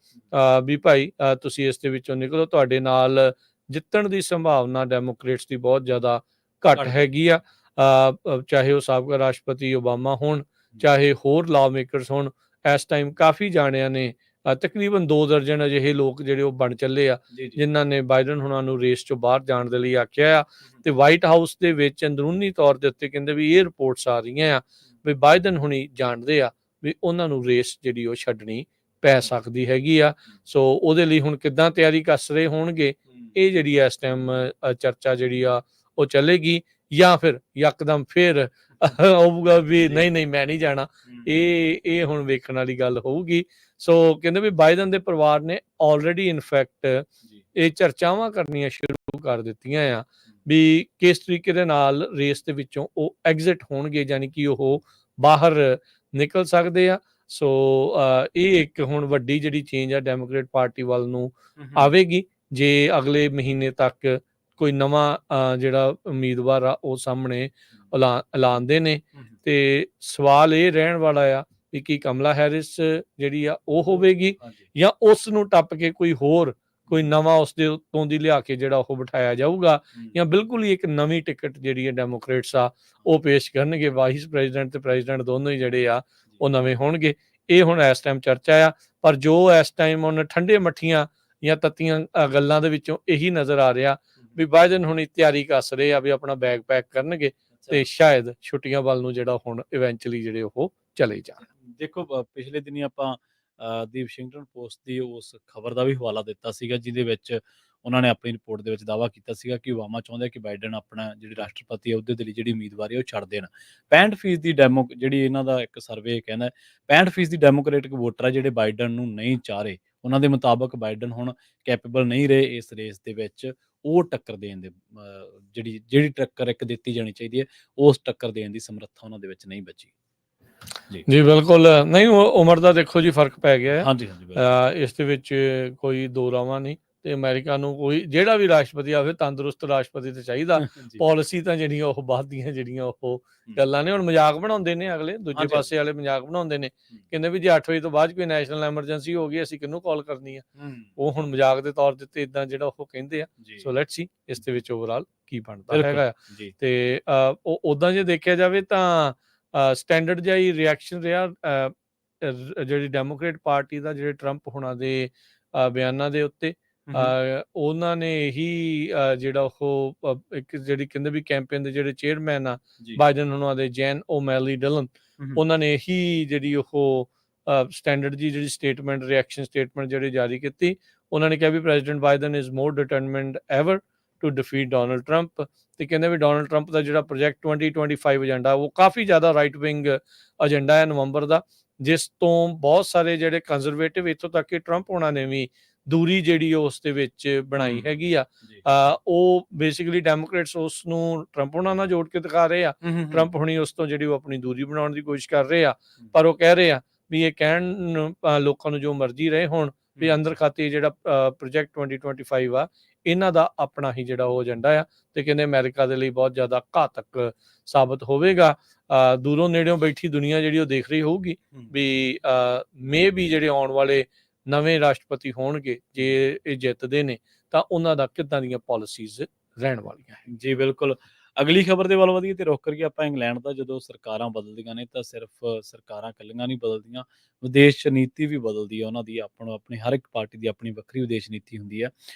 ਵੀ ਭਾਈ ਤੁਸੀਂ ਇਸ ਦੇ ਵਿੱਚੋਂ ਨਿਕਲੋ, ਤੁਹਾਡੇ ਨਾਲ ਜਿੱਤਣ ਦੀ ਸੰਭਾਵਨਾ ਡੈਮੋਕ੍ਰੇਟਸ ਦੀ ਬਹੁਤ ਜ਼ਿਆਦਾ ਘੱਟ ਹੈਗੀ ਆ। ਚਾਹੇ ਉਹ ਸਾਬਕਾ ਰਾਸ਼ਟਰਪਤੀ ਓਬਾਮਾ ਹੋਣ, ਚਾਹੇ ਹੋਰ ਲਾਅ ਮੇਕਰਸ ਹੋਣ, ਇਸ ਟਾਈਮ ਕਾਫੀ ਜਾਣਿਆਂ ਨੇ ਤਕਰੀਬਨ 2 ਦਰਜਨ ਅਜਿਹੇ ਲੋਕ ਜਿਹੜੇ ਉਹ ਬਣ ਚੱਲੇ ਆ ਜਿਨ੍ਹਾਂ ਨੇ ਬਾਈਡਨ ਹੁਣਾਂ ਨੂੰ ਰੇਸ ਚੋਂ ਬਾਹਰ ਜਾਣ ਦੇ ਲਈ ਆਖਿਆ ਆ। ਤੇ ਵਾਈਟ ਹਾਊਸ ਦੇ ਵਿੱਚ ਅੰਦਰੂਨੀ ਤੌਰ ਦੇ ਉੱਤੇ ਕਹਿੰਦੇ ਵੀ ਇਹ ਰਿਪੋਰਟਸ ਆ ਰਹੀਆਂ ਆ ਵੀ ਬਾਈਡਨ ਹੁਣੀ ਜਾਣਦੇ ਆ ਵੀ ਉਹਨਾਂ ਨੂੰ ਰੇਸ ਜਿਹੜੀ ਉਹ ਛੱਡਣੀ ਪੈ ਸਕਦੀ ਹੈਗੀ ਆ। ਸੋ ਉਹਦੇ ਲਈ ਹੁਣ ਕਿੱਦਾਂ ਤਿਆਰੀ ਕੱਸ ਰਹੇ ਹੋਣਗੇ, ਇਹ ਜਿਹੜੀ ਇਸ ਟਾਈਮ ਚਰਚਾ ਜਿਹੜੀ ਆ ਉਹ ਚੱਲੇਗੀ, ਜਾਂ ਫਿਰ ਯਕਦਮ ਫਿਰ ਹੋਊਗਾ ਵੀ ਨਹੀਂ ਮੈਂ ਨਹੀਂ ਜਾਣਾ। ਇਹ ਹੁਣ ਵੇਖਣ ਵਾਲੀ ਗੱਲ ਹੋਊਗੀ। ਸੋ ਕਹਿੰਦੇ ਵੀ ਬਾਈਡਨ ਦੇ ਪਰਿਵਾਰ ਨੇ ਆਲਰੇਡੀ ਇਨਫੈਕਟ ਇਹ ਚਰਚਾਵਾਂ ਕਰਨੀਆਂ ਸ਼ੁਰੂ ਕਰ ਦਿੱਤੀਆਂ ਆ ਵੀ ਕਿਸ ਤਰੀਕੇ ਦੇ ਨਾਲ ਰੇਸ ਦੇ ਵਿੱਚੋਂ ਉਹ ਐਗਜ਼ਿਟ ਹੋਣਗੇ, ਯਾਨੀ ਕਿ ਉਹ ਬਾਹਰ ਨਿਕਲ ਸਕਦੇ ਆ। ਸੋ ਇਹ ਇੱਕ ਹੁਣ ਵੱਡੀ ਜਿਹੜੀ ਚੇਂਜ ਆ ਡੈਮੋਕ੍ਰੇਟ ਪਾਰਟੀ ਵੱਲ ਨੂੰ ਆਵੇਗੀ ਜੇ ਅਗਲੇ ਮਹੀਨੇ ਤੱਕ ਕੋਈ ਨਵਾਂ ਜਿਹੜਾ ਉਮੀਦਵਾਰ ਆ ਉਹ ਸਾਹਮਣੇ ਐਲਾਨਦੇ ਨੇ। ਤੇ ਸਵਾਲ ਇਹ ਰਹਿਣ ਵਾਲਾ ਆ ਵੀ ਕੀ ਕਮਲਾ ਹੈਰਿਸ ਜਿਹੜੀ ਆ ਉਹ ਹੋਵੇਗੀ ਜਾਂ ਉਸ ਨੂੰ ਟੱਪ ਕੇ ਕੋਈ ਨਵਾਂ ਉਸ ਦੇ ਉੱਤੋਂ ਦੀ ਲਿਆ ਕੇ ਜਿਹੜਾ ਉਹ ਬਿਠਾਇਆ ਜਾਊਗਾ, ਜਾਂ ਬਿਲਕੁਲ ਹੀ ਇੱਕ ਨਵੀਂ ਟਿਕਟ ਜਿਹੜੀ ਹੈ ਡੈਮੋਕ੍ਰੇਟਸ ਆ ਉਹ ਪੇਸ਼ ਕਰਨਗੇ। ਵਾਈਸ ਪ੍ਰੈਜ਼ੀਡੈਂਟ ਤੇ ਪ੍ਰੈਜ਼ੀਡੈਂਟ ਦੋਨੋਂ ਹੀ ਜਿਹੜੇ ਆ ਉਹ ਨਵੇਂ ਹੋਣਗੇ। ਇਹ ਹੁਣ ਇਸ ਟਾਈਮ ਚਰਚਾ ਆ, ਪਰ ਜੋ ਇਸ ਟਾਈਮ ਹੁਣ ਠੰਡੇ ਮੱਠੀਆਂ ਜਾਂ ਤੱਤੀਆਂ ਗੱਲਾਂ ਦੇ ਵਿੱਚੋਂ ਇਹੀ ਨਜ਼ਰ ਆ ਰਿਹਾ ਵੀ ਬਾਈਡਨ ਹੁਣ ਤਿਆਰੀ ਕੱਸ ਰਹੇ ਆ ਵੀ ਆਪਣਾ ਬੈਗ ਪੈਕ ਕਰਨਗੇ ਤੇ ਸ਼ਾਇਦ ਛੁੱਟੀਆਂ ਵੱਲ ਨੂੰ ਜਿਹੜਾ ਹੁਣ ਇਵੈਂਚੁਅਲੀ ਜਿਹੜੇ ਉਹ ਚਲੇ ਜਾਣ। ਦੇਖੋ ਪਿਛਲੇ ਦਿਨੀ ਆਪਾਂ ਦੀ ਵਾਸ਼ਿੰਗਟਨ ਪੋਸਟ ਦੀ ਉਸ ਖਬਰ ਦਾ ਵੀ ਹਵਾਲਾ ਦਿੱਤਾ ਸੀਗਾ, ਜਿਹਦੇ ਵਿੱਚ ਉਹਨਾਂ ਨੇ ਆਪਣੀ ਰਿਪੋਰਟ ਦੇ ਵਿੱਚ ਦਾਅਵਾ ਕੀਤਾ ਸੀਗਾ ਕਿ ਓਬਾਮਾ ਚਾਹੁੰਦਾ ਕਿ ਬਾਈਡਨ ਆਪਣਾ ਜਿਹੜੇ ਰਾਸ਼ਟਰਪਤੀ ਅਹੁਦੇ ਦੇ ਲਈ ਜਿਹੜੀ ਉਮੀਦਵਾਰੀ ਹੈ ਉਹ ਛੱਡ ਦੇਣ। 65% ਦੀ ਜਿਹੜੀ ਇਹਨਾਂ ਦਾ ਇੱਕ ਸਰਵੇ ਕਹਿੰਦਾ 65% ਦੀ ਡੈਮੋਕ੍ਰੈਟਿਕ ਵੋਟਰ ਆ ਜਿਹੜੇ ਬਾਈਡਨ ਨੂੰ ਨਹੀਂ ਚਾਹ ਰਹੇ। ਉਹਨਾਂ ਦੇ ਮੁਤਾਬਕ ਬਾਈਡਨ ਹੁਣ ਕੈਪੇਬਲ ਨਹੀਂ ਰਹੇ ਇਸ ਰੇਸ ਦੇ ਵਿੱਚ ਉਹ ਟੱਕਰ ਦੇਣ ਦੇ, ਜਿਹੜੀ ਟੱਕਰ ਇੱਕ ਦਿੱਤੀ ਜਾਣੀ ਚਾਹੀਦੀ ਹੈ ਉਸ ਟੱਕਰ ਦੇਣ ਦੀ ਸਮਰੱਥਾ ਉਹਨਾਂ ਦੇ ਵਿੱਚ ਨਹੀਂ ਬਚੀ। ਜੀ ਬਿਲਕੁਲ ਨਹੀਂ, ਉਮਰ ਦਾ ਦੇਖੋ ਜੀ ਫਰਕ ਪੈ ਗਿਆ ਹੈ, ਇਸ ਦੇ ਵਿੱਚ ਕੋਈ ਦੋ ਰਾਵਾਂ ਨਹੀਂ। ਤੇ ਅਮਰੀਕਾ ਨੂੰ ਕੋਈ ਜਿਹੜਾ ਵੀ ਰਾਸ਼ਟਰਪਤੀ ਆਵੇ ਤੰਦਰੁਸਤ ਰਾਸ਼ਟਰਪਤੀ ਤੇ ਚਾਹੀਦਾ। ਪਾਲਿਸੀ ਤਾਂ ਜਿਹੜੀਆਂ ਉਹ ਬਾਅਦ ਦੀਆਂ ਜਿਹੜੀਆਂ ਉਹ ਗੱਲਾਂ ਨੇ। ਹੁਣ ਮਜ਼ਾਕ ਬਣਾਉਂਦੇ ਨੇ ਅਗਲੇ, ਦੂਜੇ ਪਾਸੇ ਵਾਲੇ ਮਜ਼ਾਕ ਬਣਾਉਂਦੇ ਨੇ, ਕਹਿੰਦੇ ਵੀ ਜੇ 8 ਵਜੇ ਤੋਂ ਬਾਅਦ ਕੋਈ ਨੈਸ਼ਨਲ ਐਮਰਜੈਂਸੀ ਹੋ ਗਈ ਅਸੀਂ ਕਿਹਨੂੰ ਕਾਲ ਕਰਨੀ ਆ। ਉਹ ਹੁਣ ਮਜ਼ਾਕ ਦੇ ਤੌਰ ਤੇ ਇਦਾਂ ਜਿਹੜਾ ਉਹ ਕਹਿੰਦੇ ਆ। ਸੋ ਲੈਟਸ ਸੀ ਇਸ ਦੇ ਵਿੱਚ ਓਵਰਆਲ ਕੀ ਬਣਦਾ ਹੈਗਾ। ਤੇ ਉਹ ਉਦਾਂ ਜੇ ਦੇਖਿਆ ਜਾਵੇ ਤਾਂ ਸਟੈਂਡਰਡ ਜਿਹਾ ਹੀ ਰਿਐਕਸ਼ਨ ਰਿਹਾ ਜਿਹੜੀ ਡੈਮੋਕ੍ਰੇਟ ਪਾਰਟੀ ਦਾ ਜਿਹੜੇ ਟਰੰਪ ਹੁਣਾਂ ਦੇ ਬਿਆਨਾਂ ਦੇ ਉੱਤੇ। ਉਹਨਾਂ ਨੇ ਇਹੀ ਜਿਹੜਾ ਉਹ ਇੱਕ ਜਿਹੜੀ ਕਹਿੰਦੇ ਵੀ ਕੈਂਪੇਨ ਦੇ ਜਿਹੜੇ ਚੇਅਰਮੈਨ ਆ ਬਾਈਡਨ ਹੁਣਾਂ ਦੇ, ਜੈਨ ਓਮੈਲੀ ਡਿਲਨ, ਉਹਨਾਂ ਨੇ ਇਹੀ ਜਿਹੜੀ ਉਹ ਸਟੈਂਡਰਡ ਦੀ ਜਿਹੜੀ ਸਟੇਟਮੈਂਟ, ਰਿਐਕਸ਼ਨ ਸਟੇਟਮੈਂਟ ਜਿਹੜੀ ਜਾਰੀ ਕੀਤੀ। ਉਹਨਾਂ ਨੇ ਕਿਹਾ ਵੀ president Biden is more determined ever to defeat Donald Trump. ਤੇ ਕਹਿੰਦੇ ਵੀ ਡੋਨਲਡ ਟਰੰਪ ਦਾ ਜਿਹੜਾ ਪ੍ਰੋਜੈਕਟ 2025 ਏਜੰਡਾ ਉਹ ਕਾਫੀ ਜ਼ਿਆਦਾ ਰਾਈਟ ਵਿੰਗ ਏਜੰਡਾ ਹੈ ਨਵੰਬਰ ਦਾ, ਜਿਸ ਤੋਂ ਬਹੁਤ ਸਾਰੇ ਜਿਹੜੇ ਕੰਜ਼ਰਵੇਟਿਵ ਇੱਥੋਂ ਤੱਕ ਕਿ ਟਰੰਪ ਹੋਣਾ ਨੇ ਵੀ ਦੂਰੀ ਜਿਹੜੀ ਉਸ ਦੇ ਵਿੱਚ ਬਣਾਈ ਹੈਗੀ ਆ। ਉਹ ਬੇਸਿਕਲੀ ਡੈਮੋਕ੍ਰੇਟਸ ਉਸ ਨੂੰ ਟਰੰਪ ਹੋਣਾ ਨਾਲ ਜੋੜ ਕੇ ਦਿਖਾ ਰਹੇ ਆ। ਟਰੰਪ ਹੁਣੀ ਉਸ ਤੋਂ ਜਿਹੜੀ ਉਹ ਆਪਣੀ ਦੂਰੀ ਬਣਾਉਣ ਦੀ ਕੋਸ਼ਿਸ਼ ਕਰ ਰਹੇ ਆ, ਪਰ ਉਹ ਕਹਿ ਰਹੇ ਆ ਵੀ ਇਹ ਕਹਿਣ ਲੋਕਾਂ ਨੂੰ ਜੋ ਮਰਜ਼ੀ ਰਹੇ ਹੁਣ ਵੀ ਅੰਦਰ ਖਾਤੇ ਜਿਹੜਾ ਪ੍ਰੋਜੈਕਟ 2025 ਆ ਇਹਨਾਂ ਦਾ ਆਪਣਾ ਹੀ ਜਿਹੜਾ ਉਹ ਏਜੰਡਾ ਆ। ਤੇ ਕਹਿੰਦੇ ਅਮਰੀਕਾ ਦੇ ਲਈ ਬਹੁਤ ਜ਼ਿਆਦਾ ਘਾਤਕ ਸਾਬਤ ਹੋਵੇਗਾ। ਦੂਰੋਂ ਨੇੜਿਓਂ ਬੈਠੀ ਦੁਨੀਆ ਜਿਹੜੀ ਉਹ ਦੇਖ ਰਹੀ ਹੋਊਗੀ ਵੀ ਮੇ ਵੀ ਜਿਹੜੇ ਆਉਣ ਵਾਲੇ ਨਵੇਂ ਰਾਸ਼ਟਰਪਤੀ ਹੋਣਗੇ ਜੇ ਇਹ ਜਿੱਤਦੇ ਨੇ ਤਾਂ ਉਹਨਾਂ ਦਾ ਕਿੱਦਾਂ ਦੀਆਂ ਪਾਲਿਸੀਜ਼ ਰਹਿਣ ਵਾਲੀਆਂ। ਜੀ ਬਿਲਕੁਲ। ਅਗਲੀ ਖਬਰ ਦੇ ਵੱਲ ਵਧੀਏ ਤੇ ਰੁਕ ਕਰੀਏ ਆਪਾਂ ਇੰਗਲੈਂਡ ਦਾ। ਜਦੋਂ ਸਰਕਾਰਾਂ ਬਦਲਦੀਆਂ ਨੇ ਤਾਂ ਸਿਰਫ ਸਰਕਾਰਾਂ ਇਕੱਲੀਆਂ ਨਹੀਂ ਬਦਲਦੀਆਂ, ਵਿਦੇਸ਼ ਨੀਤੀ ਵੀ ਬਦਲਦੀ ਹੈ ਉਹਨਾਂ ਦੀ। ਆਪਣੀ ਹਰ ਇੱਕ ਪਾਰਟੀ ਦੀ ਆਪਣੀ ਵੱਖਰੀ ਵਿਦੇਸ਼ ਨੀਤੀ ਹੁੰਦੀ ਹੈ।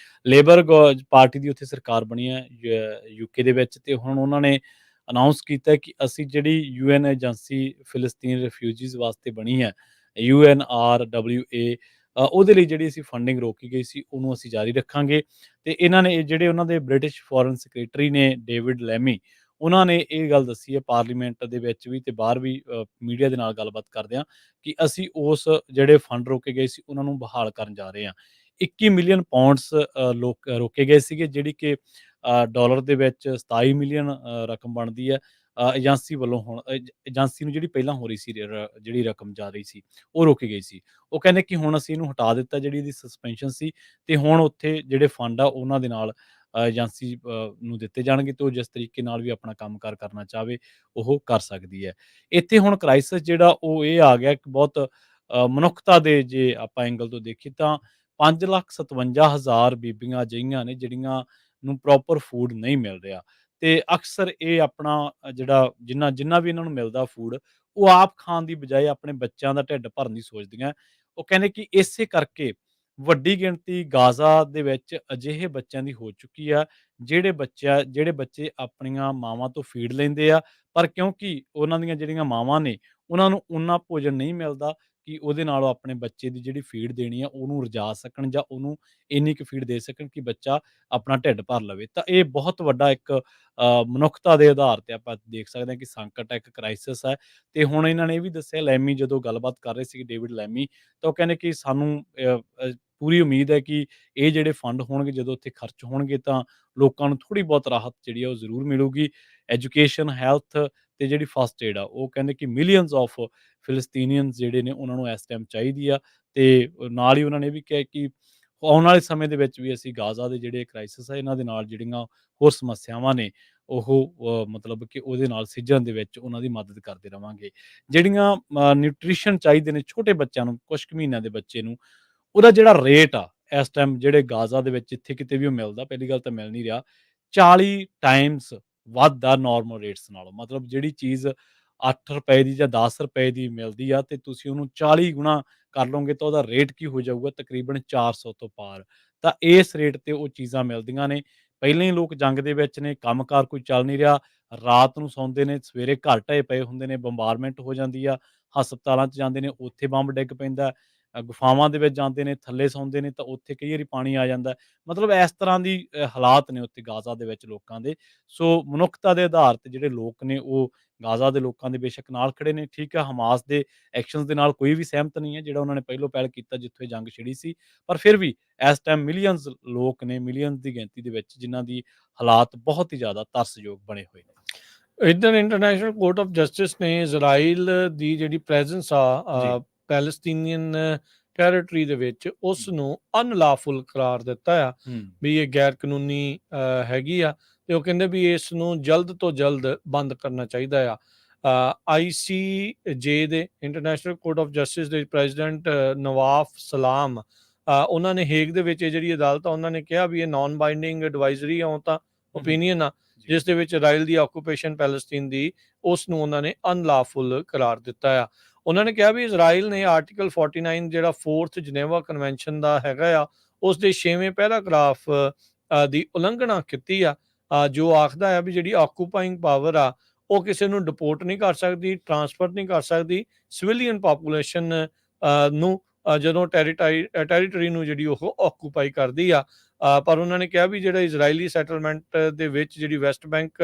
ਲੇਬਰ ਪਾਰਟੀ ਦੀ ਉੱਥੇ ਸਰਕਾਰ ਬਣੀ ਹੈ ਯੂਕੇ ਦੇ ਵਿੱਚ, ਤੇ ਹੁਣ ਉਹਨਾਂ ਨੇ ਅਨਾਊਂਸ ਕੀਤਾ ਕਿ ਅਸੀਂ ਜਿਹੜੀ UN ਏਜੰਸੀ ਫਿਲਸਤੀਨ ਰਿਫਿਊਜੀਜ਼ ਵਾਸਤੇ ਬਣੀ ਹੈ UNRWA, ਉਹਦੇ ਲਈ ਜਿਹੜੀ ਅਸੀਂ ਫੰਡਿੰਗ ਰੋਕੀ ਗਈ ਸੀ ਉਹਨੂੰ ਅਸੀਂ ਜਾਰੀ ਰੱਖਾਂਗੇ। ਤੇ ਇਹਨਾਂ ਨੇ ਜਿਹੜੇ ਉਹਨਾਂ ਦੇ ਬ੍ਰਿਟਿਸ਼ ਫੋਰਨ ਸੈਕਟਰੀ ਨੇ ਡੇਵਿਡ ਲੈਮੀ, ਉਹਨਾਂ ਨੇ ਇਹ ਗੱਲ ਦੱਸੀ ਹੈ ਪਾਰਲੀਮੈਂਟ ਦੇ ਵਿੱਚ ਵੀ ਤੇ ਬਾਹਰ ਵੀ ਮੀਡੀਆ ਦੇ ਨਾਲ ਗੱਲਬਾਤ ਕਰਦਿਆਂ ਕਿ ਅਸੀਂ ਉਸ ਜਿਹੜੇ ਫੰਡ ਰੋਕੇ ਗਏ ਸੀ ਉਹਨਾਂ ਨੂੰ ਬਹਾਲ ਕਰਨ ਜਾ ਰਹੇ ਹਾਂ। 21 ਮਿਲੀਅਨ ਪਾਉਂਡਸ ਰੋਕੇ ਗਏ ਸੀਗੇ, ਜਿਹੜੀ ਕਿ ਡਾਲਰ ਦੇ ਵਿੱਚ 27 ਮਿਲੀਅਨ ਰਕਮ ਬਣਦੀ ਹੈ। ਏਜੰਸੀ ਵੱਲੋਂ ਹੁਣ ਏਜੰਸੀ ਨੂੰ ਜਿਹੜੀ ਪਹਿਲਾਂ ਹੋ ਰਹੀ ਸੀ ਜਿਹੜੀ ਰਕਮ ਜਾ ਰਹੀ ਸੀ, ਉਹ ਰੋਕੀ ਗਈ ਸੀ। ਉਹ ਕਹਿੰਦੇ ਕਿ ਹੁਣ ਅਸੀਂ ਇਹਨੂੰ ਹਟਾ ਦਿੱਤਾ, ਜਿਹੜੀ ਇਹਦੀ ਸਸਪੈਂਸ਼ਨ ਸੀ, ਤੇ ਹੁਣ ਉੱਥੇ ਜਿਹੜੇ ਫੰਡ ਆ ਉਹਨਾਂ ਦੇ ਨਾਲ ਏਜੰਸੀ ਨੂੰ ਦਿੱਤੇ ਜਾਣਗੇ, ਤੇ ਉਹ ਜਿਸ ਤਰੀਕੇ ਨਾਲ ਵੀ ਆਪਣਾ ਕੰਮਕਾਰ ਕਰਨਾ ਚਾਹਵੇ ਉਹ ਕਰ ਸਕਦੀ ਹੈ। ਇੱਥੇ ਹੁਣ ਕ੍ਰਾਈਸਿਸ ਜਿਹੜਾ ਉਹ ਇਹ ਆ ਗਿਆ ਕਿ ਬਹੁਤ ਮਨੁੱਖਤਾ ਦੇ ਜੇ ਆਪਾਂ ਐਂਗਲ ਤੋਂ ਦੇਖੀਏ ਤਾਂ 5,57,000 ਬੀਬੀਆਂ ਅਜਿਹੀਆਂ ਨੇ ਜਿਹੜੀਆਂ ਨੂੰ ਪ੍ਰੋਪਰ ਫੂਡ ਨਹੀਂ ਮਿਲ ਰਿਹਾ, ਤੇ ਅਕਸਰ ਇਹ ਆਪਣਾ ਜਿਹੜਾ ਜਿੰਨਾ ਜਿੰਨਾ ਵੀ ਇਹਨਾਂ ਨੂੰ ਮਿਲਦਾ ਫੂਡ, ਉਹ ਆਪ ਖਾਣ ਦੀ ਬਜਾਏ ਆਪਣੇ ਬੱਚਿਆਂ ਦਾ ਢਿੱਡ ਭਰਨ ਦੀ ਸੋਚਦੀਆਂ। ਉਹ ਕਹਿੰਦੇ ਕਿ ਇਸੇ ਕਰਕੇ ਵੱਡੀ ਗਿਣਤੀ ਗਾਜ਼ਾ ਦੇ ਵਿੱਚ ਅਜਿਹੇ ਬੱਚਿਆਂ ਦੀ ਹੋ ਚੁੱਕੀ ਆ, ਜਿਹੜੇ ਬੱਚੇ ਆਪਣੀਆਂ ਮਾਵਾਂ ਤੋਂ ਫੀਡ ਲੈਂਦੇ ਆ, ਪਰ ਕਿਉਂਕਿ ਉਹਨਾਂ ਦੀਆਂ ਜਿਹੜੀਆਂ ਮਾਵਾਂ ਨੇ, ਉਹਨਾਂ ਨੂੰ ਓਨਾ ਭੋਜਨ ਨਹੀਂ ਮਿਲਦਾ ਕਿ ਉਹਦੇ ਨਾਲ ਉਹ ਆਪਣੇ ਬੱਚੇ ਦੀ ਜਿਹੜੀ ਫੀਡ ਦੇਣੀ ਆ, ਉਹਨੂੰ ਰਜਾ ਸਕਣ ਜਾਂ ਉਹਨੂੰ ਇੰਨੀ ਕੁ ਫੀਡ ਦੇ ਸਕਣ ਕਿ ਬੱਚਾ ਆਪਣਾ ਢਿੱਡ ਭਰ ਲਵੇ। ਤਾਂ ਇਹ ਬਹੁਤ ਵੱਡਾ ਇੱਕ ਮਨੁੱਖਤਾ ਦੇ ਆਧਾਰ ਤੇ ਆਪਾਂ ਦੇਖ ਸਕਦੇ ਹਾਂ ਕਿ ਸੰਕਟ ਹੈ, ਇੱਕ ਕ੍ਰਾਈਸਿਸ ਹੈ। ਤੇ ਹੁਣ ਇਹਨਾਂ ਨੇ ਇਹ ਵੀ ਦੱਸਿਆ, ਲੈਮੀ ਜਦੋਂ ਗੱਲਬਾਤ ਕਰ ਰਹੇ ਸੀ, ਡੇਵਿਡ ਲੈਮੀ, ਤਾਂ ਉਹ ਕਹਿੰਦੇ ਕਿ ਸਾਨੂੰ ਪੂਰੀ ਉਮੀਦ ਹੈ ਕਿ ਇਹ ਜਿਹੜੇ ਫੰਡ ਹੋਣਗੇ ਜਦੋਂ ਉੱਥੇ ਖਰਚ ਹੋਣਗੇ ਤਾਂ ਲੋਕਾਂ ਨੂੰ ਥੋੜ੍ਹੀ ਬਹੁਤ ਰਾਹਤ ਜਿਹੜੀ ਆ ਉਹ ਜ਼ਰੂਰ ਮਿਲੂਗੀ। ਐਜੂਕੇਸ਼ਨ, ਹੈਲਥ ਤੇ ਜਿਹੜੀ ਫਸਟ ਏਡ ਆ, ਉਹ ਕਹਿੰਦੇ ਕਿ ਮਿਲੀਅਨਸ ਆਫ ਫਿਲਸਤੀਨੀਅਨਸ ਜਿਹੜੇ ਨੇ ਉਹਨਾਂ ਨੂੰ ਇਸ ਟਾਈਮ ਚਾਹੀਦੀ ਆ, ਤੇ ਨਾਲ ਹੀ ਉਹਨਾਂ ਨੇ ਇਹ ਵੀ ਕਿਹਾ ਕਿ ਆਉਣ ਵਾਲੇ ਸਮੇਂ ਦੇ ਵਿੱਚ ਵੀ ਅਸੀਂ ਗਾਜ਼ਾ ਦੇ ਜਿਹੜੇ ਕ੍ਰਾਈਸਿਸ ਆ ਇਹਨਾਂ ਦੇ ਨਾਲ ਜਿਹੜੀਆਂ ਹੋਰ ਸਮੱਸਿਆਵਾਂ ਨੇ ਉਹ ਮਤਲਬ ਕਿ ਉਹਦੇ ਨਾਲ ਸਿੱਝਣ ਦੇ ਵਿੱਚ ਉਹਨਾਂ ਦੀ ਮਦਦ ਕਰਦੇ ਰਵਾਂਗੇ। ਜਿਹੜੀਆਂ ਨਿਊਟ੍ਰੀਸ਼ਨ ਚਾਹੀਦੇ ਨੇ ਛੋਟੇ ਬੱਚਿਆਂ ਨੂੰ, ਕੁਛ ਕੁ ਮਹੀਨਿਆਂ ਦੇ ਬੱਚੇ ਨੂੰ, ਉਹਦਾ ਜਿਹੜਾ ਰੇਟ ਆ ਇਸ ਟਾਈਮ ਜਿਹੜੇ ਗਾਜ਼ਾ ਦੇ ਵਿੱਚ ਜਿੱਥੇ ਕਿਤੇ ਵੀ ਉਹ ਮਿਲਦਾ, ਪਹਿਲੀ ਗੱਲ ਤਾਂ ਮਿਲ ਨਹੀਂ ਰਿਹਾ, 40 ਟਾਈਮਸ ਵੱਧ ਆ ਨਾਰਮਲ ਰੇਟਸ ਨਾਲੋਂ। ਮਤਲਬ ਜਿਹੜੀ ਚੀਜ਼ ₹8 ਦੀ ਜਾਂ ₹10 ਦੀ ਮਿਲਦੀ ਆ, ਤੇ ਤੁਸੀਂ ਉਹਨੂੰ 40 ਗੁਣਾ ਕਰ ਲਓਗੇ ਤਾਂ ਉਹਦਾ ਰੇਟ ਕੀ ਹੋ ਜਾਊਗਾ, ਤਕਰੀਬਨ 400 ਤੋਂ ਪਾਰ। ਤਾਂ ਇਸ ਰੇਟ ਤੇ ਉਹ ਚੀਜ਼ਾਂ ਮਿਲਦੀਆਂ ਨੇ। ਪਹਿਲਾਂ ਹੀ ਲੋਕ ਜੰਗ ਦੇ ਵਿੱਚ ਨੇ, ਕੰਮਕਾਰ ਕੋਈ ਚੱਲ ਨਹੀਂ ਰਿਹਾ, ਰਾਤ ਨੂੰ ਸੌਂਦੇ ਨੇ, ਸਵੇਰੇ ਘਰ ਢਏ ਪਏ ਹੁੰਦੇ ਨੇ, ਬੰਬਾਰਮੈਂਟ ਹੋ ਜਾਂਦੀ ਆ, ਹਸਪਤਾਲਾਂ 'ਚ ਜਾਂਦੇ ਨੇ, ਉੱਥੇ ਬੰਬ ਡਿੱਗ ਪੈਂਦਾ, ਗੁਫਾਵਾਂ ਦੇ ਵਿੱਚ ਜਾਂਦੇ ਨੇ, ਥੱਲੇ ਸੌਂਦੇ ਨੇ ਤਾਂ ਉੱਥੇ ਕਈ ਵਾਰੀ ਪਾਣੀ ਆ ਜਾਂਦਾ। ਮਤਲਬ ਇਸ ਤਰ੍ਹਾਂ ਦੀ ਹਾਲਾਤ ਨੇ ਉੱਥੇ ਗਾਜ਼ਾ ਦੇ ਵਿੱਚ ਲੋਕਾਂ ਦੇ। ਸੋ ਮਨੁੱਖਤਾ ਦੇ ਆਧਾਰ ਤੇ ਜਿਹੜੇ ਲੋਕ ਨੇ ਉਹ ਗਾਜ਼ਾ ਦੇ ਲੋਕਾਂ ਦੇ ਬੇਸ਼ੱਕ ਨਾਲ ਖੜੇ ਨੇ। ਠੀਕ ਹੈ, ਹਮਾਸ ਦੇ ਐਕਸ਼ਨਸ ਦੇ ਨਾਲ ਕੋਈ ਵੀ ਸਹਿਮਤ ਨਹੀਂ ਹੈ, ਜਿਹੜਾ ਉਹਨਾਂ ਨੇ ਪਹਿਲੋਂ ਪਹਿਲ ਕੀਤਾ ਜਿੱਥੋਂ ਇਹ ਜੰਗ ਛਿੜੀ ਸੀ। ਪਰ ਫਿਰ ਵੀ ਇਸ ਟਾਈਮ ਮਿਲੀਅਨਸ ਲੋਕ ਨੇ, ਮਿਲੀਅਨਸ ਦੀ ਗਿਣਤੀ ਦੇ ਵਿੱਚ, ਜਿਨ੍ਹਾਂ ਦੀ ਹਾਲਾਤ ਬਹੁਤ ਹੀ ਜ਼ਿਆਦਾ ਤਰਸਯੋਗ ਬਣੇ ਹੋਏ ਨੇ। ਇੱਧਰ ਇੰਟਰਨੈਸ਼ਨਲ ਕੋਰਟ ਆਫ ਜਸਟਿਸ ਨੇ ਇਜ਼ਰਾਈਲ ਦੀ ਜਿਹੜੀ ਪ੍ਰੈਜ਼ੈਂਸ ਜੀ। ਆ ਪੈਲਸਤੀਨੀਅਨ ਟੈਰੀਟਰੀ ਦੇ ਵਿੱਚ, ਉਸ ਨੂੰ ਅਨਲਾਫੁਲ ਕਰਾਰ ਦਿੱਤਾ ਆ, ਹੂੰ। ਵੀ ਇਹ ਗੈਰ ਕਾਨੂੰਨੀ ਹੈਗੀ ਆ, ਤੇ ਉਹ ਕਹਿੰਦੇ ਵੀ ਇਸ ਨੂੰ ਜਲਦ ਤੋਂ ਜਲਦ ਬੰਦ ਕਰਨਾ ਚਾਹੀਦਾ ਆ। ICJ ਦੇ, ਇੰਟਰਨੈਸ਼ਨਲ ਕੋਰਟ ਆਫ ਜਸਟਿਸ ਦੇ ਪ੍ਰੈਜ਼ੀਡੈਂਟ ਨਵਾਫ ਸਲਾਮ, ਉਹਨਾਂ ਨੇ ਹੇਗ ਦੇ ਵਿੱਚ ਇਹ ਜਿਹੜੀ ਅਦਾਲਤ ਆ, ਉਹਨਾਂ ਨੇ ਕਿਹਾ ਵੀ ਇਹ ਨਾਨ ਬਾਈਂਡਿੰਗ ਐਡਵਾਈਜ਼ਰੀ ਆ, ਉਹ ਤਾਂ ਓਪੀਨੀਅਨ ਆ, ਜਿਸ ਦੇ ਵਿੱਚ ਇਜ਼ਰਾਈਲ ਦੀ ਆਕੂਪੇਸ਼ਨ ਪੈਲਸਤੀਨ ਦੀ, ਉਸ ਨੂੰ ਉਹਨਾਂ ਨੇ ਅਨਲਾਫੁਲ ਕਰਾਰ ਦਿੱਤਾ ਆ। ਉਹਨਾਂ ਨੇ ਕਿਹਾ ਵੀ ਇਜ਼ਰਾਈਲ ਨੇ ਆਰਟੀਕਲ 49 ਜਿਹੜਾ 4th ਜਨੇਵਾ ਕਨਵੈਨਸ਼ਨ ਦਾ ਹੈਗਾ ਆ, ਉਸ ਦੇ 6ਵੇਂ ਪੈਰਾਗ੍ਰਾਫ ਦੀ ਉਲੰਘਣਾ ਕੀਤੀ ਆ, ਜੋ ਆਖਦਾ ਆ ਵੀ ਜਿਹੜੀ ਆਕੂਪਾਈਂਗ ਪਾਵਰ ਆ ਉਹ ਕਿਸੇ ਨੂੰ ਡਿਪੋਰਟ ਨਹੀਂ ਕਰ ਸਕਦੀ, ਟਰਾਂਸਫਰ ਨਹੀਂ ਕਰ ਸਕਦੀ ਸਿਵਿਲੀਅਨ ਪਾਪੂਲੇਸ਼ਨ ਨੂੰ, ਜਦੋਂ ਟੈਰੀਟਰੀ ਨੂੰ ਜਿਹੜੀ ਉਹ ਆਕੂਪਾਈ ਕਰਦੀ ਆ। ਪਰ ਉਹਨਾਂ ਨੇ ਕਿਹਾ ਵੀ ਜਿਹੜਾ ਇਜ਼ਰਾਈਲੀ ਸੈਟਲਮੈਂਟ ਦੇ ਵਿੱਚ ਜਿਹੜੀ ਵੈਸਟ ਬੈਂਕ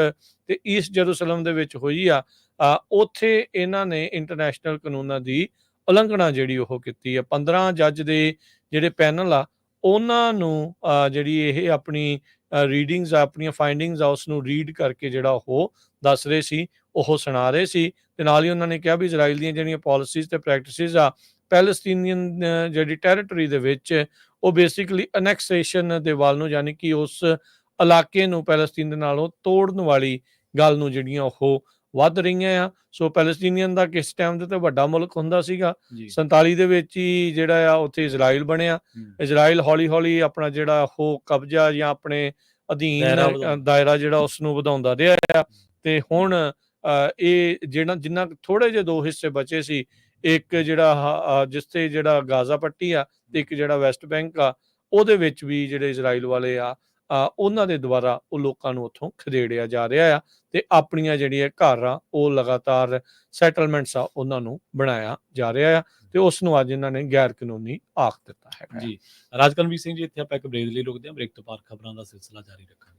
ਤੇ ਈਸਟ ਜੈਰੂਸਲਮ ਦੇ ਵਿੱਚ ਹੋਈ ਆ, ਉੱਥੇ ਇਹਨਾਂ ਨੇ ਇੰਟਰਨੈਸ਼ਨਲ ਕਾਨੂੰਨਾਂ ਦੀ ਉਲੰਘਣਾ ਜਿਹੜੀ ਉਹ ਕੀਤੀ ਆ। 15 ਜੱਜ ਦੇ ਜਿਹੜੇ ਪੈਨਲ ਆ, ਉਹਨਾਂ ਨੂੰ ਜਿਹੜੀ ਇਹ ਆਪਣੀ ਰੀਡਿੰਗਸ ਆ, ਆਪਣੀਆਂ ਫਾਈਂਡਿੰਗਸ ਆ, ਉਸ ਨੂੰ ਰੀਡ ਕਰਕੇ ਜਿਹੜਾ ਉਹ ਦੱਸ ਰਹੇ ਸੀ, ਉਹ ਸੁਣਾ ਰਹੇ ਸੀ। ਤੇ ਨਾਲ ਹੀ ਉਹਨਾਂ ਨੇ ਕਿਹਾ ਵੀ ਇਜ਼ਰਾਈਲ ਦੀਆਂ ਜਿਹੜੀਆਂ ਪਾਲਿਸੀਜ਼ ਤੇ ਪ੍ਰੈਕਟਿਸਿਸ ਆ ਪੈਲਸਤੀਨੀਅਨ ਜਿਹੜੀ ਟੈਰੀਟਰੀ ਦੇ ਵਿੱਚ, ਉਹ ਬੇਸਿਕਲੀ ਅਨੈਕਸੇਸ਼ਨ ਦੇ ਵੱਲ ਨੂੰ, ਯਾਨੀ ਕਿ ਉਸ ਇਲਾਕੇ ਨੂੰ ਪੈਲਸਤੀਨ ਦੇ ਨਾਲੋਂ ਤੋੜਨ ਵਾਲੀ ਗੱਲ ਨੂੰ ਜਿਹੜੀਆਂ ਉਹ ਵੱਧ ਰਹੀਆਂ ਆ। ਸੋ ਪੈਲਸਤੀਨੀਅਨ ਦਾ ਕਿਸ ਟਾਈਮ ਦੇ ਤੇ ਵੱਡਾ ਮੁਲਕ ਹੁੰਦਾ ਸੀਗਾ, 47 ਦੇ ਵਿੱਚ ਹੀ ਜਿਹੜਾ ਆ ਉੱਥੇ ਇਜ਼ਰਾਈਲ ਬਣਿਆ। ਇਜ਼ਰਾਈਲ ਹੌਲੀ ਹੌਲੀ ਆਪਣਾ ਜਿਹੜਾ ਉਹ ਕਬਜ਼ਾ ਜਾਂ ਆਪਣੇ ਅਧੀਨ ਦਾਇਰਾ ਜਿਹੜਾ ਉਸ ਨੂੰ ਵਧਾਉਂਦਾ ਰਿਹਾ ਆ, ਤੇ ਹੁਣ ਇਹ ਜਿਹੜਾ ਜਿੰਨਾ ਥੋੜੇ ਜਿਹੇ ਦੋ ਹਿੱਸੇ ਬਚੇ ਸੀ, ਇੱਕ ਜਿਹੜਾ ਜਿਸ ਤੇ ਜਿਹੜਾ ਗਾਜ਼ਾ ਪੱਟੀ ਆ, ਤੇ ਇੱਕ ਜਿਹੜਾ ਵੈਸਟ ਬੈਂਕ ਆ, ਉਹਦੇ ਵਿੱਚ ਵੀ ਜਿਹੜੇ ਇਜ਼ਰਾਈਲ ਵਾਲੇ ਆ, ਉਹਨਾਂ ਦੇ ਦੁਆਰਾ ਉਹ ਲੋਕਾਂ ਨੂੰ ਉੱਥੋਂ ਖਦੇੜਿਆ ਜਾ ਰਿਹਾ ਆ, ਤੇ ਆਪਣੀਆਂ ਜਿਹੜੀਆਂ ਘਰ ਆ ਉਹ ਲਗਾਤਾਰ ਸੈਟਲਮੈਂਟਸ ਆ ਉਹਨਾਂ ਨੂੰ ਬਣਾਇਆ ਜਾ ਰਿਹਾ ਆ, ਤੇ ਉਸ ਨੂੰ ਅੱਜ ਇਹਨਾਂ ਨੇ ਗੈਰ ਕਾਨੂੰਨੀ ਆਖ ਦਿੱਤਾ ਹੈਗਾ। ਜੀ, ਰਾਜਕਰਮਵੀਰ ਸਿੰਘ ਜੀ, ਇੱਥੇ ਆਪਾਂ ਇੱਕ ਬ੍ਰੇਕ ਲਈ ਰੁਕਦੇ ਹਾਂ। ਬ੍ਰੇਕ ਤੋਂ ਬਾਅਦ ਖਬਰਾਂ ਦਾ ਸਿਲਸਿਲਾ ਜਾਰੀ ਰੱਖਾਂਗੇ।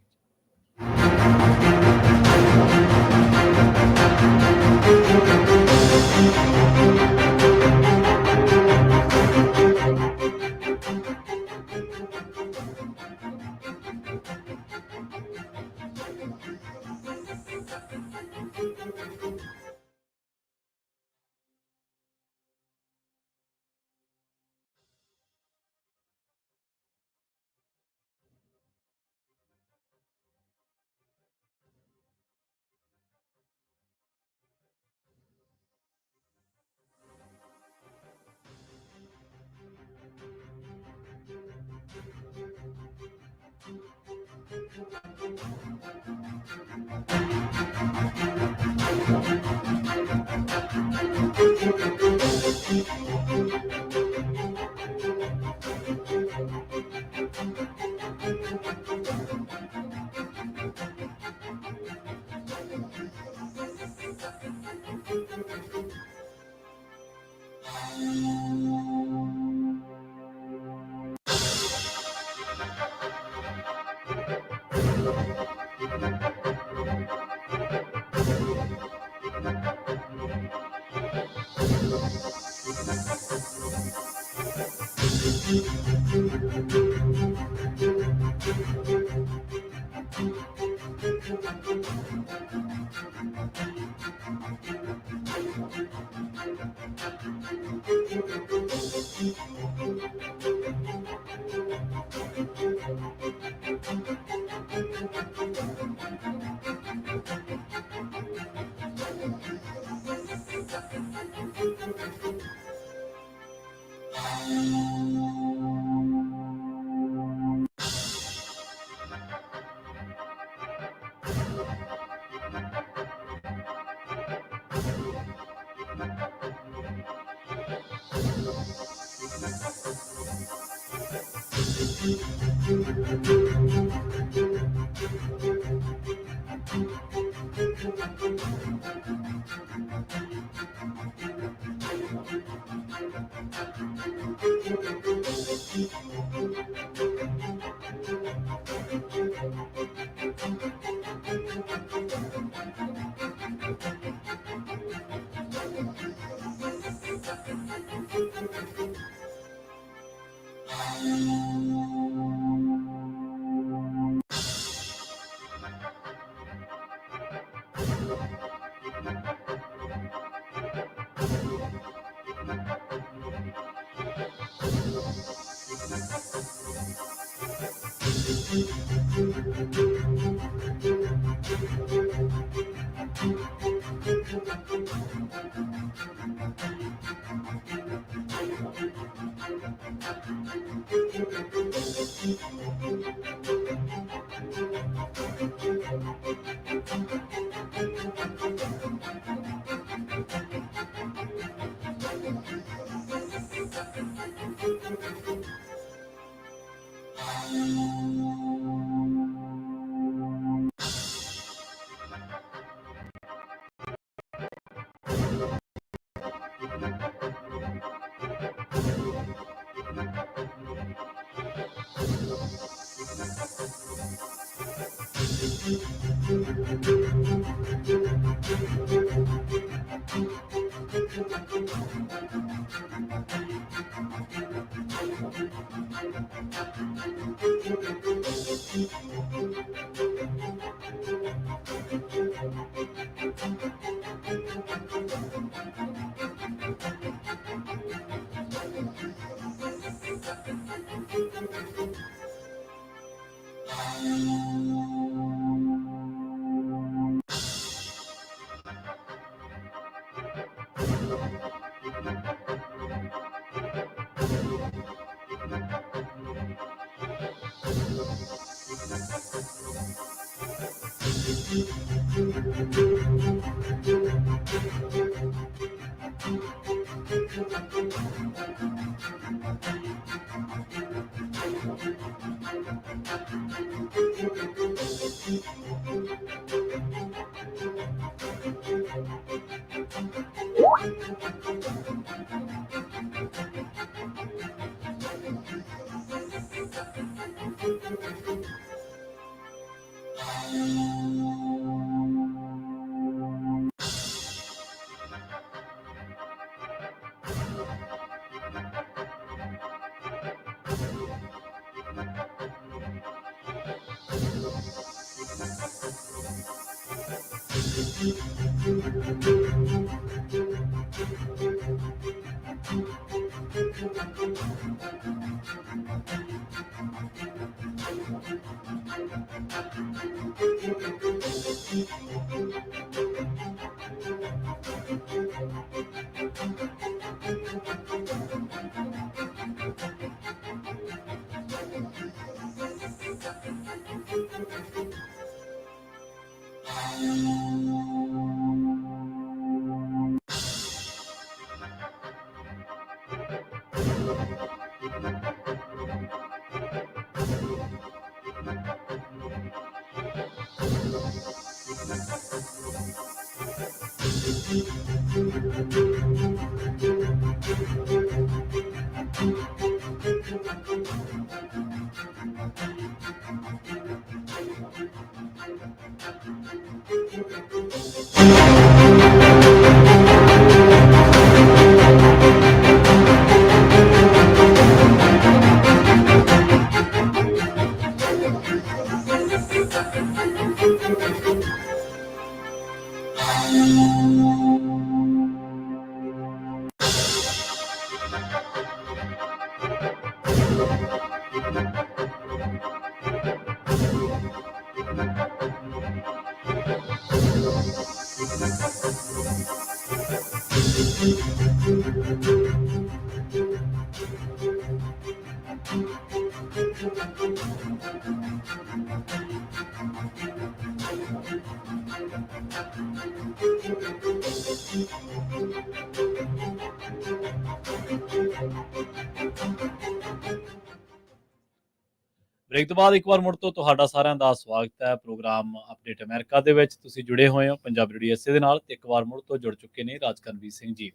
ਬ੍ਰੇਕ ਤੋਂ ਬਾਅਦ ਇੱਕ ਵਾਰ ਮੁੜ ਤੋਂ ਤੁਹਾਡਾ ਸਾਰਿਆਂ ਦਾ ਸਵਾਗਤ ਹੈ ਪ੍ਰੋਗਰਾਮ ਅਪਡੇਟ ਅਮਰੀਕਾ ਦੇ ਵਿੱਚ। ਤੁਸੀਂ ਜੁੜੇ ਹੋਏ ਹੋ ਪੰਜਾਬ ਰੇਡੀਓ ਐਸਏ ਦੇ ਨਾਲ ਤੇ ਇੱਕ ਵਾਰ ਮੁੜ ਤੋਂ ਜੁੜ ਚੁੱਕੇ ਨੇ ਰਾਜਕਰਨਵੀਰ ਸਿੰਘ ਜੀ।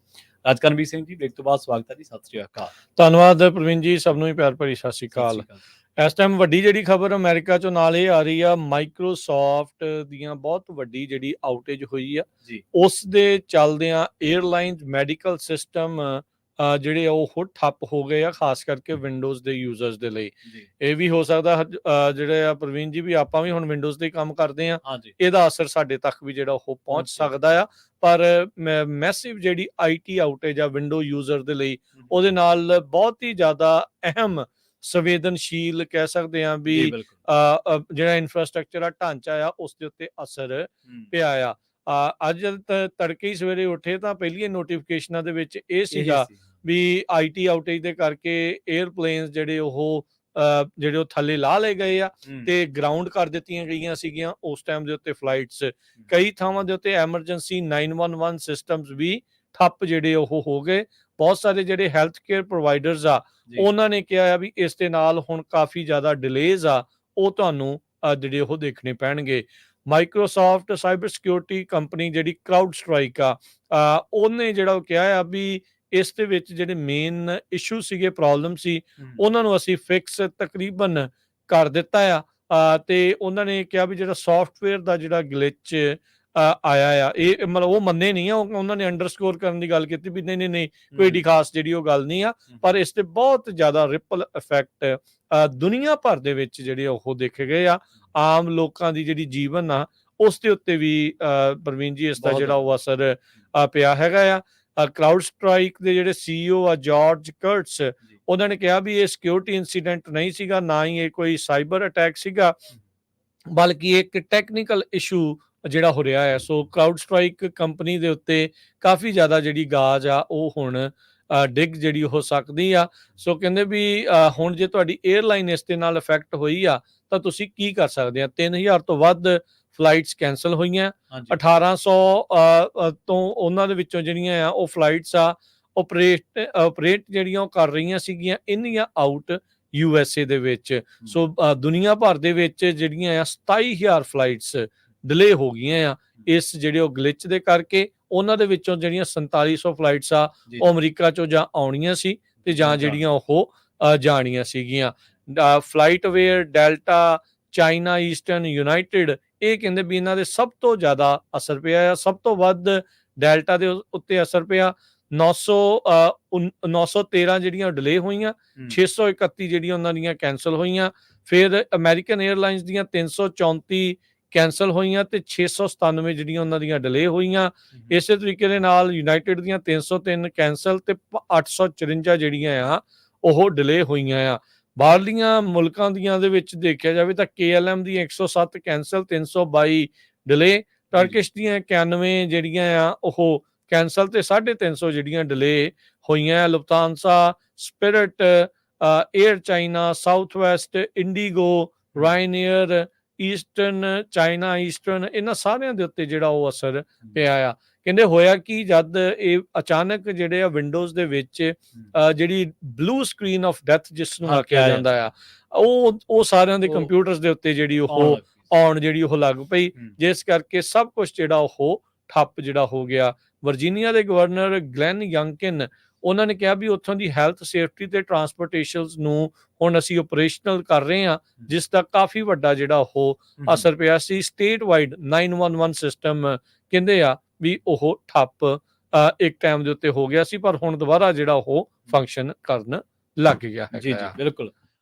ਰਾਜਕਰਨਵੀਰ ਸਿੰਘ ਜੀ, ਬ੍ਰੇਕ ਤੋਂ ਬਾਅਦ ਸਵਾਗਤ ਹੈ ਜੀ। ਸਤਿ ਸ੍ਰੀ ਅਕਾਲ। ਧੰਨਵਾਦ ਪ੍ਰਵੀਨ ਜੀ, ਸਭ ਨੂੰ ਹੀ ਪਿਆਰ ਭਰੀ ਸਤਿ ਸ਼੍ਰੀ ਸਤਿ ਅਕਾਲ। ਸ੍ਰੀ ਅਕਾਲ। ਇਸ ਟਾਈਮ ਵੱਡੀ ਜਿਹੜੀ ਖਬਰ ਅਮਰੀਕਾ ਚੋਂ ਨਾਲ ਇਹ ਆ ਰਹੀ ਆ, ਮਾਈਕਰੋਸਾਫਟ ਦੀਆਂ ਬਹੁਤ ਵੱਡੀ ਜਿਹੜੀ ਆਊਟੇਜ ਹੋਈ ਆ ਜੀ ਉਸ ਦੇ ਚੱਲਦਿਆਂ 에ਅਰਲਾਈਨਸ ਮੈਡੀਕਲ ਸਿਸਟਮ ਜਿਹੜੇ ਆ ਉਹ ਠੱਪ ਹੋ ਗਏ ਆ, ਖਾਸ ਕਰਕੇ ਵਿੰਡੋਜ਼ ਦੇ ਯੂਜ਼ਰਸ ਦੇ ਲਈ। ਜੀ ਇਹ ਵੀ ਹੋ ਸਕਦਾ ਜਿਹੜੇ ਆ ਪ੍ਰਵੀਨ ਜੀ, ਵੀ ਆਪਾਂ ਵੀ ਹੁਣ ਵਿੰਡੋਜ਼ ਤੇ ਕੰਮ ਕਰਦੇ ਆ, ਹਾਂਜੀ ਇਹਦਾ ਅਸਰ ਸਾਡੇ ਤੱਕ ਵੀ ਜਿਹੜਾ ਉਹ ਪਹੁੰਚ ਪਹੁੰਚ ਸਕਦਾ ਆ। ਪਰ ਮੈਸਿਵ ਜਿਹੜੀ ਆਈਟੀ ਆਊਟੇਜ ਆ ਵਿੰਡੋ ਯੂਜ਼ਰ ਦੇ ਲਈ, ਉਹਦੇ ਨਾਲ ਬਹੁਤ ਹੀ ਜ਼ਿਆਦਾ ਅਹਿਮ ਸੰਵੇਦਨਸ਼ੀਲ ਕਹਿ ਸਕਦੇ ਆ ਵੀ ਜੀ ਬਿਲਕੁਲ। ਜਿਹੜਾ ਇਨਫਰਾਸਟ੍ਰਕਚਰ ਆ, ਢਾਂਚਾ ਆ, ਉਸ ਦੇ ਉੱਤੇ ਅਸਰ ਪਿਆ ਆ। ਅੱਜ ਜਦ ਤੜਕੇ ਹੀ ਸਵੇਰੇ ਉੱਠੇ ਤਾਂ ਪਹਿਲੀਆਂ ਨੋਟੀਫਿਕੇਸ਼ਨਾਂ ਦੇ ਵਿੱਚ ਇਹ ਸੀਗਾ ਵੀ ਆਈਟੀ ਆਊਟੇਜ ਦੇ ਕਰਕੇ 에ਅਰਪਲੇਨਸ ਜਿਹੜੇ ਉਹ ਥੱਲੇ ਲਾ ਲਏ ਗਏ ਆ ਤੇ ਗਰਾਊਂਡ ਕਰ ਦਿੱਤੀਆਂ ਗਈਆਂ ਸੀਗੀਆਂ ਉਸ ਟਾਈਮ ਦੇ ਉੱਤੇ ਫਲਾਈਟਸ। ਕਈ ਥਾਵਾਂ ਦੇ ਉੱਤੇ ਐਮਰਜੈਂਸੀ 911 ਸਿਸਟਮਸ ਵੀ ਠੱਪ ਜਿਹੜੇ ਉਹ ਹੋ ਗਏ। ਬਹੁਤ ਸਾਰੇ ਜਿਹੜੇ ਹੈਲਥ ਕੇਅਰ ਪ੍ਰੋਵਾਈਡਰਸ ਆ, ਉਹਨਾਂ ਨੇ ਕਿਹਾ ਆ ਵੀ ਇਸ ਦੇ ਨਾਲ ਹੁਣ ਕਾਫੀ ਜ਼ਿਆਦਾ ਡਿਲੇਜ਼ ਆ, ਉਹ ਤੁਹਾਨੂੰ ਜਿਹੜੇ ਉਹ ਦੇਖਣੇ ਪੈਣਗੇ। ਮਾਈਕਰੋਸਾਫਟ ਸਾਈਬਰ ਸਿਕਿਉਰਿਟੀ ਕੰਪਨੀ ਜਿਹੜੀ ਕਰਾਊਡ ਸਟ੍ਰਾਈਕ ਆ, ਉਹਨੇ ਜਿਹੜਾ ਉਹ ਕਿਹਾ ਆ ਵੀ ਇਸ ਦੇ ਵਿੱਚ ਜਿਹੜੇ ਮੇਨ ਇਸ਼ੂ ਸੀਗੇ, ਪ੍ਰੋਬਲਮ ਸੀ, ਉਹਨਾਂ ਨੂੰ ਅਸੀਂ ਫਿਕਸ ਤਕਰੀਬਨ ਕਰ ਦਿੱਤਾ ਆ। ਤੇ ਉਹਨਾਂ ਨੇ ਕਿਹਾ ਵੀ ਜਿਹੜਾ ਸੌਫਟਵੇਅਰ ਦਾ ਜਿਹੜਾ ਗਲਿਚ ਆਇਆ ਆ, ਇਹ ਮਤਲਬ ਉਹ ਮੰਨੇ ਨਹੀਂ ਆ, ਉਹਨਾਂ ਨੇ ਅੰਡਰਸਕੋਰ ਕਰਨ ਦੀ ਗੱਲ ਕੀਤੀ ਵੀ ਨਹੀਂ ਕੋਈ ਏਡੀ ਖਾਸ ਜਿਹੜੀ ਉਹ ਗੱਲ ਨਹੀਂ ਆ, ਪਰ ਇਸ ਤੇ ਬਹੁਤ ਜ਼ਿਆਦਾ ਰਿਪਲ ਇਫੈਕਟ ਦੁਨੀਆ ਭਰ ਦੇ ਵਿੱਚ ਜਿਹੜੇ ਉਹ ਦੇਖੇ ਗਏ ਆ। ਆਮ ਲੋਕਾਂ ਦੀ ਜਿਹੜੀ ਜੀਵਨ ਆ ਉਸ ਦੇ ਉੱਤੇ ਵੀ ਪ੍ਰਵੀਨ ਜੀ ਇਸ ਦਾ ਜਿਹੜਾ ਉਹ ਅਸਰ ਪਿਆ ਹੈਗਾ ਆ। ਕਰਾਊਡ ਸਟ੍ਰਾਈਕ ਦੇ ਜਿਹੜੇ CEO ਆ ਜਾਰਜ ਕਰਟਸ, ਉਹਨਾਂ ਨੇ ਕਿਹਾ ਵੀ ਇਹ ਸਿਕਿਉਰਿਟੀ ਇਨਸੀਡੈਂਟ ਨਹੀਂ ਸੀਗਾ, ਨਾ ਹੀ ਇਹ ਕੋਈ ਸਾਈਬਰ ਅਟੈਕ ਸੀਗਾ, ਬਲਕਿ ਇੱਕ ਟੈਕਨੀਕਲ ਇਸ਼ੂ ਜਿਹੜਾ ਹੋ ਰਿਹਾ ਹੈ। ਸੋ ਕਰਾਊਡ ਸਟ੍ਰਾਈਕ ਕੰਪਨੀ ਦੇ ਉੱਤੇ ਕਾਫੀ ਜ਼ਿਆਦਾ ਜਿਹੜੀ ਗਾਜ ਆ ਉਹ ਹੁਣ ਡਿੱਗ ਜਿਹੜੀ ਹੋ ਸਕਦੀ ਆ। ਸੋ ਕਹਿੰਦੇ ਵੀ ਹੁਣ ਜੇ ਤੁਹਾਡੀ 에ਅਰਲਾਈਨ ਇਸ ਦੇ ਨਾਲ ਇਫੈਕਟ ਹੋਈ ਆ ਤਾਂ ਤੁਸੀਂ ਕੀ ਕਰ ਸਕਦੇ ਆ। 3000 ਤੋਂ ਵੱਧ ਫਲਾਈਟਸ ਕੈਂਸਲ ਹੋਈਆਂ। 1800 ਤੋਂ ਉਹਨਾਂ ਦੇ ਵਿੱਚੋਂ ਜਿਹੜੀਆਂ ਆ ਉਹ ਫਲਾਈਟਸ ਆ ਆਪਰੇਟ ਜਿਹੜੀਆਂ ਉਹ ਕਰ ਰਹੀਆਂ ਸੀਗੀਆਂ ਇੰਨੀਆਂ ਆਊਟ USA ਦੇ ਵਿੱਚ। ਸੋ ਦੁਨੀਆ ਭਰ ਦੇ ਵਿੱਚ ਜਿਹੜੀਆਂ ਆ 27000 ਫਲਾਈਟਸ ਡਿਲੇ ਹੋ ਗਈਆਂ ਆ ਇਸ ਜਿਹੜੇ ਉਹ ਗਲਿਚ ਦੇ ਕਰਕੇ। ਉਹਨਾਂ ਦੇ ਵਿੱਚੋਂ ਜਿਹੜੀਆਂ 4700 ਫਲਾਈਟਸ ਆ ਉਹ ਅਮਰੀਕਾ ਚੋਂ ਜਾਂ ਆਉਣੀਆਂ ਸੀ ਤੇ ਜਾਂ ਜਿਹੜੀਆਂ ਉਹ ਜਾਣੀਆਂ ਸੀਗੀਆਂ। ਫਲਾਈਟਵੇਅਰ, ਡੈਲਟਾ, ਚਾਈਨਾ ਈਸਟਰਨ, ਯੂਨਾਈਟਿਡ, ਇਹ ਕਹਿੰਦੇ ਵੀ ਇਹਨਾਂ ਦੇ ਸਭ ਤੋਂ ਜ਼ਿਆਦਾ ਅਸਰ ਪਿਆ ਆ। ਸਭ ਤੋਂ ਵੱਧ ਡੈਲਟਾ ਦੇ ਉੱਤੇ ਅਸਰ ਪਿਆ। 913 ਜਿਹੜੀਆਂ ਡਿਲੇ ਹੋਈਆਂ, 631 ਜਿਹੜੀਆਂ ਉਹਨਾਂ ਦੀਆਂ ਕੈਂਸਲ ਹੋਈਆਂ। ਫਿਰ ਅਮਰੀਕਨ 에ਅਰਲਾਈਨਸ ਦੀਆਂ 334 ਕੈਂਸਲ ਹੋਈਆਂ ਤੇ 697 ਜਿਹੜੀਆਂ ਉਹਨਾਂ ਦੀਆਂ ਡਿਲੇ ਹੋਈਆਂ। ਇਸੇ ਤਰੀਕੇ ਦੇ ਨਾਲ ਯੂਨਾਈਟਿਡ ਦੀਆਂ 303 ਕੈਂਸਲ ਤੇ 854 ਜਿਹੜੀਆਂ ਆ ਉਹ ਡਿਲੇ ਹੋਈਆਂ ਆ। ਬਾਹਰਲੀਆਂ ਮੁਲਕਾਂ ਦੀਆਂ ਦੇ ਵਿੱਚ ਦੇਖਿਆ ਜਾਵੇ ਤਾਂ KLM ਦੀਆਂ 107 ਕੈਂਸਲ, 322 ਡਿਲੇ। ਟਰਕਿਸ਼ ਦੀਆਂ 91 ਜਿਹੜੀਆਂ ਆ ਉਹ ਕੈਂਸਲ ਤੇ 350 ਜਿਹੜੀਆਂ ਡਿਲੇ ਹੋਈਆਂ। Lufthansa, Spirit, Air China, Southwest, IndiGo, Ryanair, Eastern China Eastern, ਇਹਨਾਂ ਸਾਰਿਆਂ ਦੇ ਉੱਤੇ ਜਿਹੜਾ ਉਹ ਅਸਰ ਪਿਆ ਆ। ਕਹਿੰਦੇ ਹੋਇਆ ਕਿ ਜਦ ਇਹ ਅਚਾਨਕ ਜਿਹੜੇ ਆ ਵਿੰਡੋਜ਼ ਦੇ ਵਿੱਚ ਜਿਹੜੀ ਬਲੂ ਸਕਰੀਨ ਆਫ ਡੈਥ ਜਿਸ ਨੂੰ ਆਖਿਆ ਜਾਂਦਾ ਆ, ਉਹ ਸਾਰਿਆਂ ਦੇ ਕੰਪਿਊਟਰਸ ਦੇ ਉੱਤੇ ਜਿਹੜੀ ਉਹ ਆਉਣ ਜਿਹੜੀ ਉਹ ਲੱਗ ਪਈ, ਜਿਸ ਕਰਕੇ ਸਭ ਕੁਝ ਜਿਹੜਾ ਉਹ ਠੱਪ ਜਿਹੜਾ ਹੋ ਗਿਆ। ਵਰਜੀਨੀਆ ਦੇ ਗਵਰਨਰ ਗਲੈਨ ਯੰਕਿਨ, ਉਹਨਾਂ ਨੇ ਕਿਹਾ ਵੀ ਉੱਥੋਂ ਦੀ ਹੈਲਥ ਸੇਫਟੀ ਤੇ ਟਰਾਂਸਪੋਰਟੇਸ਼ਨਸ ਨੂੰ ਹੁਣ ਅਸੀਂ ਆਪਰੇਸ਼ਨਲ ਕਰ ਰਹੇ ਹਾਂ, ਜਿਸ ਦਾ ਕਾਫੀ ਵੱਡਾ ਜਿਹੜਾ ਉਹ ਅਸਰ ਪਿਆ ਸੀ। ਸਟੇਟ ਵਾਈਡ 911 ਸਿਸਟਮ ਕਹਿੰਦੇ ਆ ਵੀ ਉਹ ਠੱਪ ਇੱਕ ਟਾਈਮ ਦੇ ਉੱਤੇ ਹੋ ਗਿਆ ਸੀ, ਪਰ ਹੁਣ ਦੁਬਾਰਾ ਜਿਹੜਾ ਉਹ ਫੰਕਸ਼ਨ ਕਰਨ ਲੱਗ ਗਿਆ ਹੈ। ਜੀ ਬਿਲਕੁਲ।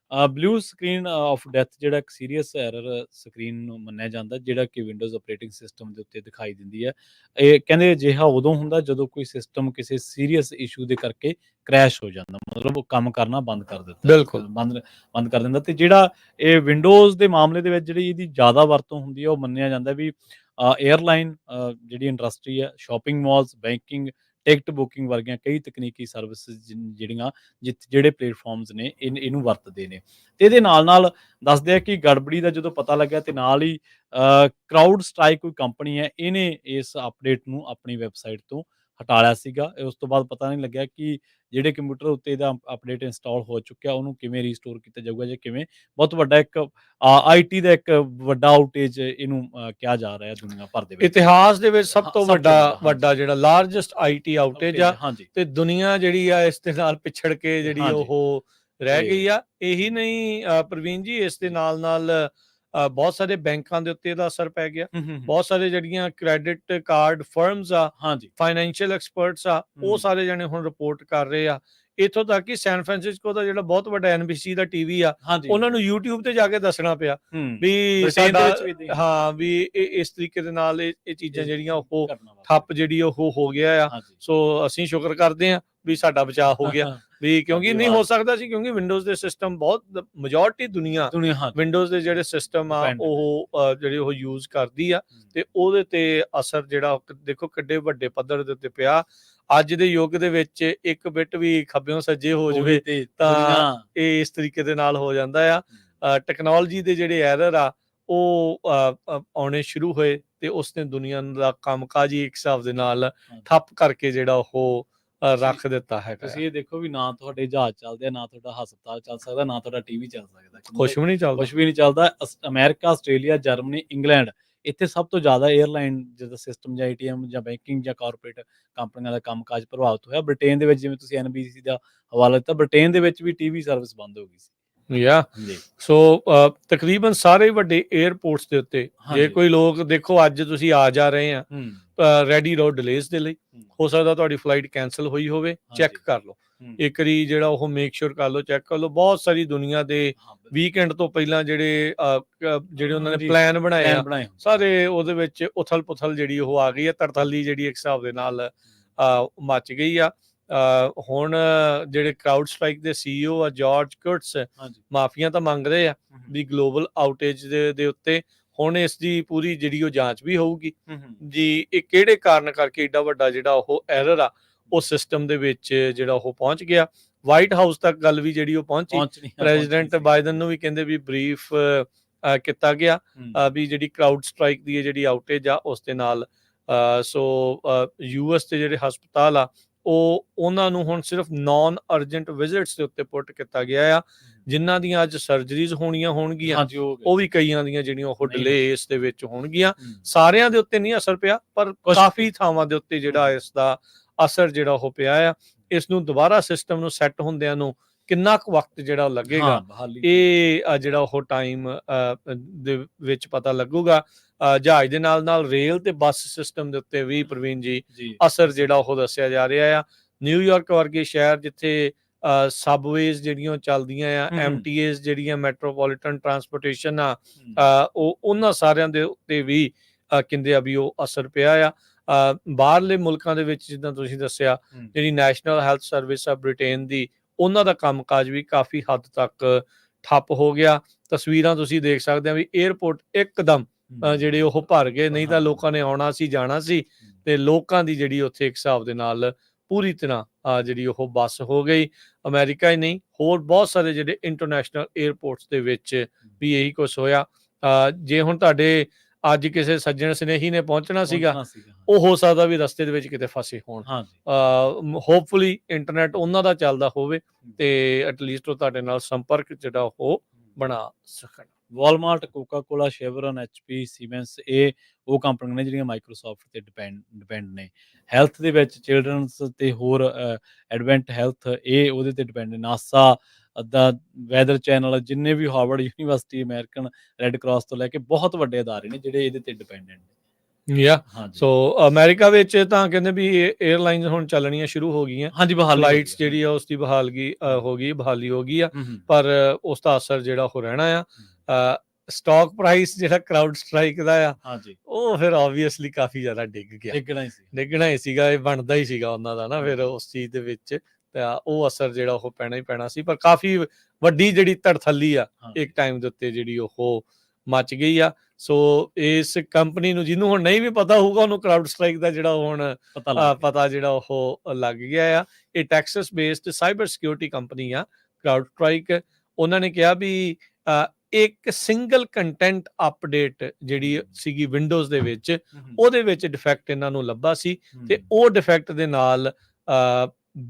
ਬਲੂ ਸਕਰੀਨ ਆਫ ਡੈਥ ਜਿਹੜਾ ਇੱਕ ਸੀਰੀਅਸ ਐਰਰ ਸਕਰੀਨ ਨੂੰ ਮੰਨਿਆ ਜਾਂਦਾ, ਜਿਹੜਾ ਕਿ ਵਿੰਡੋਜ਼ ਆਪਰੇਟਿੰਗ ਸਿਸਟਮ ਦੇ ਉੱਤੇ ਦਿਖਾਈ ਦਿੰਦੀ ਹੈ। ਇਹ ਕਹਿੰਦੇ ਅਜਿਹਾ ਉਦੋਂ ਹੁੰਦਾ ਜਦੋਂ ਕੋਈ ਸਿਸਟਮ ਕਿਸੇ ਸੀਰੀਅਸ ਇਸ਼ੂ ਦੇ ਕਰਕੇ ਕ੍ਰੈਸ਼ ਹੋ ਜਾਂਦਾ, ਮਤਲਬ ਉਹ ਕੰਮ ਕਰਨਾ ਬੰਦ ਕਰ ਦਿੰਦਾ। ਬਿਲਕੁਲ ਬੰਦ ਕਰ ਦਿੰਦਾ। ਤੇ ਜਿਹੜਾ ਇਹ ਵਿੰਡੋਜ਼ ਦੇ ਮਾਮਲੇ ਦੇ ਵਿੱਚ ਜਿਹੜੀ ਇਹਦੀ ਜ਼ਿਆਦਾ ਵਰਤੋਂ ਹੁੰਦੀ ਹੈ, ਉਹ ਮੰਨਿਆ ਜਾਂਦਾ ਵੀ 에ਅਰਲਾਈਨ ਜਿਹੜੀ ਇੰਡਸਟਰੀ ਹੈ, ਸ਼ਾਪਿੰਗ ਮਾਲਸ, ਬੈਂਕਿੰਗ, ਟਿਕਟ ਬੁਕਿੰਗ ਵਰਗੀਆਂ ਕਈ ਤਕਨੀਕੀ ਸਰਵਿਸਿਜ਼ ਜਿਹੜੀਆਂ ਜਿਹੜੇ ਪਲੇਟਫਾਰਮਸ ਨੇ ਇਹਨੂੰ ਵਰਤਦੇ ਨੇ। ਤੇ ਇਹਦੇ ਨਾਲ ਦੱਸਦੇ ਆ ਕਿ ਗੜਬੜੀ ਦਾ ਜਦੋਂ ਪਤਾ ਲੱਗਿਆ ਤੇ ਨਾਲ ਹੀ ਕਰਾਊਡ ਸਟ੍ਰਾਈਕ ਕੋਈ ਕੰਪਨੀ ਹੈ, ਇਹਨੇ ਇਸ ਅਪਡੇਟ ਨੂੰ ਆਪਣੀ ਵੈਬਸਾਈਟ ਤੋਂ ਹਟਾ ਲਿਆ ਸੀਗਾ। ਉਸ ਤੋਂ ਬਾਅਦ ਪਤਾ ਨਹੀਂ ਲੱਗਿਆ ਕਿ ਜਿਹੜੇ ਕੰਪਿਊਟਰ ਉੱਤੇ ਇਹਦਾ ਅਪਡੇਟ ਇੰਸਟਾਲ ਹੋ ਚੁੱਕਿਆ ਉਹਨੂੰ ਕਿਵੇਂ ਰੀਸਟੋਰ ਕੀਤਾ ਜਾਊਗਾ ਜਾਂ ਕਿਵੇਂ। ਬਹੁਤ ਵੱਡਾ ਇੱਕ ਆਈਟੀ ਦਾ ਇੱਕ ਵੱਡਾ ਆਊਟੇਜ ਇਹਨੂੰ ਕਿਹਾ ਜਾ ਰਿਹਾ ਦੁਨੀਆ ਭਰ ਦੇ ਵਿੱਚ। ਇਤਿਹਾਸ ਦੇ ਵਿੱਚ ਸਭ ਤੋਂ ਸਭ ਤੋਂ ਵੱਡਾ ਵੱਡਾ ਜਿਹੜਾ ਲਾਰਜੈਸਟ ਆਈਟੀ ਆਊਟੇਜ ਆ, ਹਾਂਜੀ ਤੇ ਦੁਨੀਆ ਜਿਹੜੀ ਆ ਇਸ ਦੇ ਨਾਲ ਪਿਛੜ ਕੇ ਜਿਹੜੀ ਹਾਂਜੀ ਉਹ ਰਹਿ ਤੇ ਗਈ ਆ। ਇਹੀ ਨਹੀਂ ਪ੍ਰਵੀਨ ਜੀ, ਇਸ ਦੇ ਨਾਲ ਬਹੁਤ ਸਾਰੇ ਬੈਂਕਾਂ ਦੇ ਉੱਤੇ ਇਹਦਾ ਅਸਰ ਪੈ ਗਿਆ। ਬਹੁਤ ਸਾਰੇ ਜਿਹੜੀਆਂ ਕ੍ਰੈਡਿਟ ਕਾਰਡ ਫਰਮਸ ਆ, ਹਾਂਜੀ ਫਾਈਨੈਂਸ਼ੀਅਲ ਐਕਸਪਰਟਸ ਆ, ਉਹ ਸਾਰੇ ਜਣੇ ਹੁਣ ਰਿਪੋਰਟ ਕਰ ਰਹੇ ਆ। ਇੱਥੋਂ ਤੱਕ ਕਿ ਸੈਨ ਫਰਾਂਸਿਸਕੋ ਦਾ ਜਿਹੜਾ ਬਹੁਤ ਵੱਡਾ NBC ਦਾ ਟੀਵੀ ਆ, ਹਾਂਜੀ ਉਹਨਾਂ ਨੂੰ YouTube ਤੇ ਜਾ ਕੇ ਦੱਸਣਾ ਪਿਆ ਵੀ ਬ੍ਰਿਟੇਨ ਦੇ ਸਾਡਾ ਵਿੱਚ ਵੀ ਏਦਾਂ ਹੀ ਹਾਂ ਵੀ ਇਸ ਤਰੀਕੇ ਦੇ ਨਾਲ ਇਹ ਚੀਜ਼ਾਂ ਜਿਹੜੀਆਂ ਉਹ ਕਰਨਾ ਵਾ। ਠੱਪ ਜਿਹੜੀ ਉਹ ਹੋ ਗਿਆ ਆ। ਹਾਂਜੀ ਸੋ ਅਸੀਂ ਸ਼ੁਕਰ ਕਰਦੇ ਹਾਂ ਵੀ ਸਾਡਾ ਬਚਾਅ ਹੋ ਗਿਆ, ਵੀ ਕਿਉਂਕਿ ਨਹੀਂ ਹੋ ਸਕਦਾ ਸੀ, ਕਿਉਂਕਿ ਵਿੰਡੋਜ਼ ਦੇ ਸਿਸਟਮ ਬਹੁਤ ਮੈਜੋਰਟੀ ਦੁਨੀਆ ਵਿੰਡੋਜ਼ ਦੇ ਜਿਹੜੇ ਸਿਸਟਮ ਆ ਉਹ ਜਿਹੜੇ ਉਹ ਯੂਜ਼ ਕਰਦੀ ਆ, ਤੇ ਉਹਦੇ ਤੇ ਅਸਰ ਜਿਹੜਾ ਦੇਖੋ ਕਿੱਡੇ ਵੱਡੇ ਪੱਧਰ ਦੇ ਉੱਤੇ ਪਿਆ। ਅੱਜ ਦੇ ਯੁੱਗ ਦੇ ਵਿੱਚ ਇੱਕ ਬਿੱਟ ਵੀ ਖੱਬਿਓਂ ਸੱਜੇ ਹੋ ਜਾਵੇ ਤਾਂ ਇਹ ਇਸ ਤਰੀਕੇ ਦੇ ਨਾਲ ਹੋ ਜਾਂਦਾ ਆ। ਟੈਕਨੋਲੋਜੀ ਦੇ ਜਿਹੜੇ ਐਰਰ ਆ ਉਹ ਆਉਣੇ ਸ਼ੁਰੂ ਹੋਏ ਤੇ ਉਸਨੇ ਦੁਨੀਆ ਦਾ ਕੰਮਕਾਜ ਹੀ ਇੱਕ ਹਿਸਾਬ ਦੇ ਨਾਲ ਠੱਪ ਕਰਕੇ ਜਿਹੜਾ ਉਹ ਰੱਖ ਦਿੱਤਾ ਹੈਗਾ। ਤੁਸੀਂ ਇਹ ਦੇਖੋ ਵੀ ਨਾ ਤੁਹਾਡੇ ਜਹਾਜ਼ ਚੱਲਦੇ ਆ, ਨਾ ਤੁਹਾਡਾ ਹਸਪਤਾਲ ਚੱਲ ਸਕਦਾ, ਨਾ ਤੁਹਾਡਾ ਟੀਵੀ ਚੱਲ ਸਕਦਾ, ਕੁਛ ਵੀ ਨਹੀਂ ਚੱਲਦਾ। ਅਮਰੀਕਾ, ਆਸਟ੍ਰੇਲੀਆ, ਜਰਮਨੀ, ਇੰਗਲੈਂਡ, ਇੱਥੇ ਸਭ ਤੋਂ ਜ਼ਿਆਦਾ 에ਅਰਲਾਈਨ ਜਿਹਦਾ ਸਿਸਟਮ ਜਾਂ ATM ਜਾਂ ਬੈਂਕਿੰਗ ਜਾਂ ਕਾਰਪੋਰੇਟ ਕੰਪਨੀਆਂ ਦਾ ਕੰਮਕਾਜ ਪ੍ਰਭਾਵਿਤ ਹੋਇਆ। ਬ੍ਰਿਟੇਨ ਦੇ ਵਿੱਚ ਜਿਵੇਂ ਤੁਸੀਂ NBC ਦਾ ਹਵਾਲਾ ਦਿੱਤਾ, ਬ੍ਰਿਟੇਨ ਦੇ ਵਿੱਚ ਵੀ ਟੀਵੀ ਸਰਵਿਸ ਬੰਦ ਹੋ ਗਈ ਸੀ। ਸੋ ਤਕਰੀਬਨ ਸਾਰੇ ਵੱਡੇ 에ਅਰਪੋਰਟਸ ਦੇ ਉੱਤੇ ਜੇ ਕੋਈ ਲੋਕ ਦੇਖੋ, ਅੱਜ ਤੁਸੀਂ ਆ ਜਾ ਰਹੇ ਆ ਰੈਡੀ ਰਹੋ ਡਿਲੇਸ ਦੇ ਲਈ। ਹੋ ਸਕਦਾ ਤੁਹਾਡੀ ਫਲਾਈਟ ਕੈਂਸਲ ਹੋਈ ਹੋਵੇ, ਚੈੱਕ ਕਰ ਲਓ ਇੱਕ ਵਾਰੀ, ਜਿਹੜਾ ਉਹ ਮੇਕ ਸ਼ੋਰ ਕਰ ਲਓ, ਚੈੱਕ ਕਰ ਲਓ। ਬਹੁਤ ਸਾਰੀ ਦੁਨੀਆ ਦੇ ਵੀਕਐਂਡ ਤੋਂ ਪਹਿਲਾਂ ਜਿਹੜੇ ਉਹਨਾਂ ਨੇ ਪਲਾਨ ਬਣਾਏ ਆ, ਸਾਰੇ ਉਹਦੇ ਵਿੱਚ ਉਥਲ ਪੁਥਲ ਜਿਹੜੀ ਉਹ ਆ ਗਈ ਹੈ, ਤੜਤਲੀ ਜਿਹੜੀ ਇੱਕ ਹਿਸਾਬ ਦੇ ਨਾਲ ਮੱਚ ਗਈ ਆ। ਹੁਣ ਜਿਹੜੇ ਕਰਾਊਡ ਸਟ੍ਰਾਈਕ ਦੇ CEO ਆ ਜਾਰਜ ਕੁਰਟਸ, ਮਾਫੀਆਂ ਤਾਂ ਮੰਗ ਰਹੇ ਆ ਵੀ ਗਲੋਬਲ ਆਊਟੇਜ ਦੇ ਉੱਤੇ। ਹੁਣ ਇਸ ਦੀ ਪੂਰੀ ਜਿਹੜੀ ਉਹ ਜਾਂਚ ਵੀ ਹੋਊਗੀ ਜੀ, ਇਹ ਕਿਹੜੇ ਕਾਰਨ ਕਰਕੇ ਏਡਾ ਵੱਡਾ ਜਿਹੜਾ ਉਹ ਐਰਰ ਆ ਉਹ ਸਿਸਟਮ ਦੇ ਵਿੱਚ ਜਿਹੜਾ ਉਹ ਪਹੁੰਚ ਗਿਆ। ਵਾਈਟ ਹਾਊਸ ਤੱਕ ਗੱਲ ਵੀ ਜਿਹੜੀ ਉਹ ਪਹੁੰਚੀ। ਪ੍ਰੈਜ਼ੀਡੈਂਟ ਬਾਈਡਨ ਨੂੰ ਵੀ ਕਹਿੰਦੇ ਵੀ ਬਰੀਫ ਕੀਤਾ ਗਿਆ ਵੀ ਜਿਹੜੀ ਕਰਾਊਡ ਸਟ੍ਰਾਈਕ ਦੀ ਜਿਹੜੀ ਆਊਟੇਜ ਆ ਉਸ ਦੇ ਨਾਲ। ਸੋ US ਦੇ ਜਿਹੜੇ ਹਸਪਤਾਲ ਆ ਉਹਨਾਂ ਨੂੰ ਹੁਣ ਸਿਰਫ ਨਾਨ ਅਰਜੈਂਟ ਵਿਜ਼ਿਟਸ ਦੇ ਉੱਤੇ ਪੁੱਟ ਕੀਤਾ ਗਿਆ ਆ। ਜਿਨ੍ਹਾਂ ਦੀਆਂ ਅੱਜ ਸਰਜਰੀਜ਼ ਹੋਣਗੀਆਂ ਉਹ ਵੀ ਕਈਆਂ ਦੀਆਂ ਜਿਹੜੀਆਂ ਉਹ ਡਿਲੇ ਇਸ ਦੇ ਵਿੱਚ ਹੋਣਗੀਆਂ। ਸਾਰਿਆਂ ਦੇ ਉੱਤੇ ਨਹੀਂ ਅਸਰ ਪਿਆ, ਪਰ ਕਾਫੀ ਥਾਵਾਂ ਦੇ ਉੱਤੇ ਜਿਹੜਾ ਇਸ ਦਾ ਅਸਰ ਜਿਹੜਾ ਉਹ ਪਿਆ ਆ। ਇਸ ਨੂੰ ਦੁਬਾਰਾ ਸਿਸਟਮ ਨੂੰ ਸੈੱਟ ਹੁੰਦਿਆਂ ਨੂੰ ਕਿੰਨਾ ਕੁ ਵਕਤ ਜਿਹੜਾ ਲੱਗੇਗਾ, ਇਹ ਜਿਹੜਾ ਉਹ ਟਾਈਮ ਦੇ ਵਿੱਚ ਪਤਾ ਲੱਗੂਗਾ। ਜਹਾਜ਼ ਦੇ ਨਾਲ ਰੇਲ ਤੇ ਬੱਸ ਸਿਸਟਮ ਦੇ ਉੱਤੇ ਵੀ ਪ੍ਰਵੀਨ ਜੀ ਅਸਰ ਜਿਹੜਾ ਉਹ ਦੱਸਿਆ ਜਾ ਰਿਹਾ ਆ। ਨਿਊਯਾਰਕ ਵਰਗੇ ਸ਼ਹਿਰ ਜਿੱਥੇ ਸਬਵੇਜ਼ ਜਿਹੜੀਆਂ ਚੱਲਦੀਆਂ ਆ, MTAs ਜਿਹੜੀਆਂ ਮੈਟਰੋਪੋਲੀਟਨ ਟਰਾਂਸਪੋਰਟੇਸ਼ਨ ਆ, ਉਹਨਾਂ ਸਾਰਿਆਂ ਦੇ ਉੱਤੇ ਵੀ ਕਹਿੰਦੇ ਆ ਵੀ ਉਹ ਅਸਰ ਪਿਆ ਆ। ਬਾਹਰਲੇ ਮੁਲਕਾਂ ਦੇ ਵਿੱਚ ਜਿੱਦਾਂ ਤੁਸੀਂ ਦੱਸਿਆ, ਜਿਹੜੀ ਨੈਸ਼ਨਲ ਹੈਲਥ ਸਰਵਿਸ ਆ ਬ੍ਰਿਟੇਨ ਦੀ, ਉਹਨਾਂ ਦਾ ਕੰਮਕਾਜ ਵੀ ਕਾਫੀ ਹੱਦ ਤੱਕ ਠੱਪ ਹੋ ਗਿਆ। ਤਸਵੀਰਾਂ ਤੁਸੀਂ ਦੇਖ ਸਕਦੇ ਆ ਵੀ 에ਅਰਪੋਰਟ ਇੱਕਦਮ ਜਿਹੜੇ ਉਹ ਭਰ ਗਏ, ਨਹੀਂ ਤਾਂ ਲੋਕਾਂ ਨੇ ਆਉਣਾ ਸੀ ਜਾਣਾ ਸੀ, ਤੇ ਲੋਕਾਂ ਦੀ ਜਿਹੜੀ ਉੱਥੇ ਇੱਕ ਹਿਸਾਬ ਦੇ ਨਾਲ ਪੂਰੀ ਤਰ੍ਹਾਂ ਜਿਹੜੀ ਉਹ ਬੱਸ ਹੋ ਗਈ। ਅਮਰੀਕਾ ਹੀ ਨਹੀਂ, ਹੋਰ ਬਹੁਤ ਸਾਰੇ ਜਿਹੜੇ ਇੰਟਰਨੈਸ਼ਨਲ 에ਅਰਪੋਰਟਸ ਦੇ ਵਿੱਚ ਵੀ ਇਹੀ ਕੁਛ ਹੋਇਆ। ਜੇ ਹੁਣ ਤੁਹਾਡੇ ਅੱਜ ਕਿਸੇ ਸੱਜਣ ਸਨੇਹੀ ਨੇ ਪਹੁੰਚਣਾ ਸੀਗਾ, ਉਹ ਹੋ ਸਕਦਾ ਵੀ ਰਸਤੇ ਦੇ ਵਿੱਚ ਕਿਤੇ ਫਸੇ ਹੋਣ। ਹੋਪਫੁਲੀ ਇੰਟਰਨੈਟ ਉਹਨਾਂ ਦਾ ਚੱਲਦਾ ਹੋਵੇ ਤੇ ਐਟਲੀਸਟ ਉਹ ਤੁਹਾਡੇ ਨਾਲ ਸੰਪਰਕ ਜਿਹੜਾ ਉਹ ਬਣਾ ਸਕਣ। ਵਾਲਮਾਰਟ, ਕੋਕਾ ਕੋਲਾ, ਸ਼ੇਵਰਨ, HP, ਸੀਮੈਂਸ, ਇਹ ਉਹ ਕੰਪਨੀਆਂ ਨੇ ਜਿਹੜੀਆਂ ਮਾਈਕਰੋਸਾਫਟ ਤੇ ਡਿਪੈਂਡ ਨੇ। ਹੈਲਥ ਦੇ ਵਿੱਚ ਚਿਲਡਰਨਸ ਤੇ ਹੋਰ ਐਡਵੈਂਟ ਹੈਲਥ, ਇਹ ਉਹਦੇ ਤੇ ਡਿਪੈਂਡ ਨੇ। ਨਾਸਾ ਦਾ ਵੈਦਰ ਚੈਨਲ, ਜਿੰਨੇ ਵੀ Harvard University, American Red Cross ਤੋਂ ਲੈ ਕੇ ਬਹੁਤ ਵੱਡੇ ਅਦਾਰੇ ਨੇ ਜਿਹੜੇ ਇਹਦੇ ਤੇ ਡਿਪੈਂਡੈਂਟ ਨੇ। ਸੋ ਅਮਰੀਕਾ ਵਿੱਚ ਤਾਂ ਕਹਿੰਦੇ ਵੀ 에ਅਰਲਾਈਨਸ ਹੁਣ ਚੱਲਣੀਆਂ ਸ਼ੁਰੂ ਹੋ ਗਈਆਂ। ਫਲਾਈਟਸ ਜਿਹੜੀ ਆ ਉਸ ਦੀ ਬਹਾਲੀ ਹੋ ਗਈ ਆ, ਪਰ ਉਸ ਦਾ ਅਸਰ ਜਿਹੜਾ ਉਹ ਰਹਿਣਾ ਆ। ਸਟਾਕ ਪ੍ਰਾਈਸ ਜਿਹੜਾ ਕਰਾਊਡ ਸਟ੍ਰਾਈਕ ਦਾ ਆ, ਉਹ ਫਿਰ ਆਬਵੀਅਸਲੀ ਕਾਫੀ ਜ਼ਿਆਦਾ ਡਿੱਗਣਾ ਹੀ ਸੀਗਾ। ਇਹ ਬਣਦਾ ਹੀ ਸੀਗਾ ਉਹਨਾਂ ਦਾ ਨਾ, ਫਿਰ ਉਸ ਚੀਜ਼ ਦੇ ਵਿੱਚ ਤਾਂ ਉਹ ਅਸਰ ਜਿਹੜਾ ਉਹ ਪੈਣਾ ਹੀ ਪੈਣਾ ਸੀ। ਪਰ ਕਾਫੀ ਵੱਡੀ ਜਿਹੜੀ ਧੜਥੱਲੀ ਆ ਇੱਕ ਟਾਈਮ ਦੇ ਉੱਤੇ ਜਿਹੜੀ ਉਹ ਮੱਚ ਗਈ ਆ। ਸੋ ਇਸ ਕੰਪਨੀ ਨੂੰ ਜਿਹਨੂੰ ਹੁਣ ਨਹੀਂ ਵੀ ਪਤਾ ਹੋਊਗਾ ਉਹਨੂੰ ਕਰਾਊਡ ਸਟ੍ਰਾਈਕ ਦਾ ਜਿਹੜਾ ਹੁਣ ਪਤਾ ਲੱਗ ਗਿਆ। ਪਤਾ ਜਿਹੜਾ ਉਹ ਲੱਗ ਗਿਆ ਆ। ਇਹ Texas based cyber security company ਆ ਕਰਾਊਡ ਸਟ੍ਰਾਈਕ। ਉਹਨਾਂ ਨੇ ਕਿਹਾ ਵੀ ਇੱਕ ਸਿੰਗਲ ਕੰਟੈਂਟ ਅਪਡੇਟ ਜਿਹੜੀ ਸੀਗੀ ਵਿੰਡੋਜ਼ ਦੇ ਵਿੱਚ, ਉਹਦੇ ਵਿੱਚ ਡਿਫੈਕਟ ਇਹਨਾਂ ਨੂੰ ਲੱਭਾ ਸੀ ਤੇ ਉਹ ਡਿਫੈਕਟ ਦੇ ਨਾਲ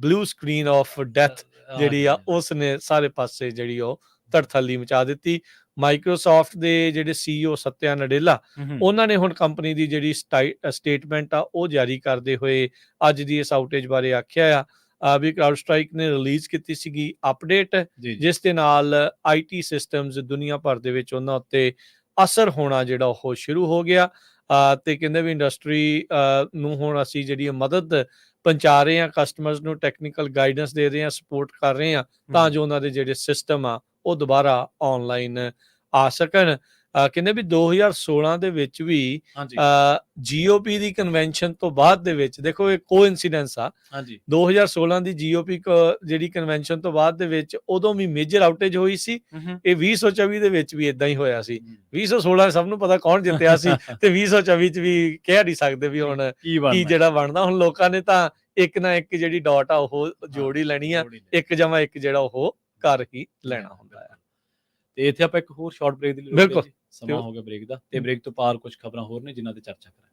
ਬਲੂ ਸਕਰੀਨ ਆਫ ਡੈਥ ਜਿਹੜੀ ਆ ਉਸ ਨੇ ਸਾਰੇ ਪਾਸੇ ਜਿਹੜੀ ਉਹ ਧੜਥੱਲੀ ਮਚਾ ਦਿੱਤੀ। ਮਾਈਕਰੋਸਾਫਟ ਦੇ ਜਿਹੜੇ CEO ਸਤਿਆ ਨਡੇਲਾ, ਉਹਨਾਂ ਨੇ ਹੁਣ ਕੰਪਨੀ ਦੀ ਜਿਹੜੀ ਸਟੇਟਮੈਂਟ ਆ ਉਹ ਜਾਰੀ ਕਰਦੇ ਹੋਏ ਅੱਜ ਦੀ ਇਸ ਆਊਟੇਜ ਬਾਰੇ ਆਖਿਆ ਆ ਵੀ ਕਰਾਊਡ ਸਟ੍ਰਾਈਕ ਨੇ ਰਿਲੀਜ਼ ਕੀਤੀ ਸੀਗੀ ਅਪਡੇਟ, ਜਿਸ ਦੇ ਨਾਲ IT ਸਿਸਟਮਸ ਦੁਨੀਆ ਭਰ ਦੇ ਵਿੱਚ ਉਹਨਾਂ ਉੱਤੇ ਅਸਰ ਹੋਣਾ ਜਿਹੜਾ ਉਹ ਸ਼ੁਰੂ ਹੋ ਗਿਆ। ਤੇ ਕਹਿੰਦੇ ਵੀ ਇੰਡਸਟਰੀ ਨੂੰ ਹੁਣ ਅਸੀਂ ਜਿਹੜੀ ਮਦਦ ਪਹੁੰਚਾ ਰਹੇ ਹਾਂ, ਕਸਟਮਰਸ ਨੂੰ ਟੈਕਨੀਕਲ ਗਾਈਡੈਂਸ ਦੇ ਰਹੇ ਹਾਂ, ਸਪੋਰਟ ਕਰ ਰਹੇ ਹਾਂ ਤਾਂ ਜੋ ਉਹਨਾਂ ਦੇ ਜਿਹੜੇ ਸਿਸਟਮ ਆ ਉਹ ਦੁਬਾਰਾ ਆਨਲਾਈਨ ਆ ਸਕਣ। ਕਹਿੰਦੇ ਵੀ 2016 ਦੇ ਵਿੱਚ ਵੀ GOP ਦੀ ਕਨਵੈਨਸ਼ਨ ਤੋਂ ਬਾਅਦ ਦੇ ਵਿੱਚ, ਦੇਖੋ ਇਹ ਕੋਇਨਸੀਡੈਂਸ ਆ, 2016 ਦੀ GOP ਜਿਹੜੀ ਕਨਵੈਨਸ਼ਨ ਤੋਂ ਬਾਅਦ ਦੇ ਵਿੱਚ ਉਦੋਂ ਵੀ ਮੇਜਰ ਆਊਟੇਜ ਹੋਈ ਸੀ। ਇਹ 2024 ਦੇ ਵਿੱਚ ਵੀ ਇਦਾਂ ਹੀ ਹੋਇਆ ਸੀ। 2016 ਸਭ ਨੂੰ ਪਤਾ ਕੌਣ ਜਿੱਤਿਆ ਸੀ ਤੇ 2024 ਚ ਵੀ ਕਹਿ ਨਹੀਂ ਸਕਦੇ ਵੀ ਹੁਣ ਕੀ ਜਿਹੜਾ ਬਣਦਾ। ਹੁਣ ਲੋਕਾਂ ਨੇ ਤਾਂ ਇੱਕ ਨਾ ਇੱਕ ਜਿਹੜੀ ਡਾਟ ਆ ਉਹ ਜੋੜ ਹੀ ਲੈਣੀ ਆ, ਇੱਕ ਜਮਾ ਇੱਕ ਜਿਹੜਾ ਉਹ ਕਰ ਹੀ ਲੈਣਾ ਹੁੰਦਾ ਆ। ਤੇ ਇੱਥੇ ਆਪਾਂ ਇੱਕ ਹੋਰ ਸ਼ਾਰਟ ਬ੍ਰੇਕ ਦੀ ਲੋੜ ਹੈ ਜੀ, ਸਮਾਂ ਹੋ ਗਿਆ ਬ੍ਰੇਕ ਦਾ, ਤੇ ਬ੍ਰੇਕ ਤੋਂ ਪਾਰ ਕੁਝ ਖਬਰਾਂ ਹੋਰ ਨੇ ਜਿਨ੍ਹਾਂ ਤੇ ਚਰਚਾ ਕਰਾਂਗੇ।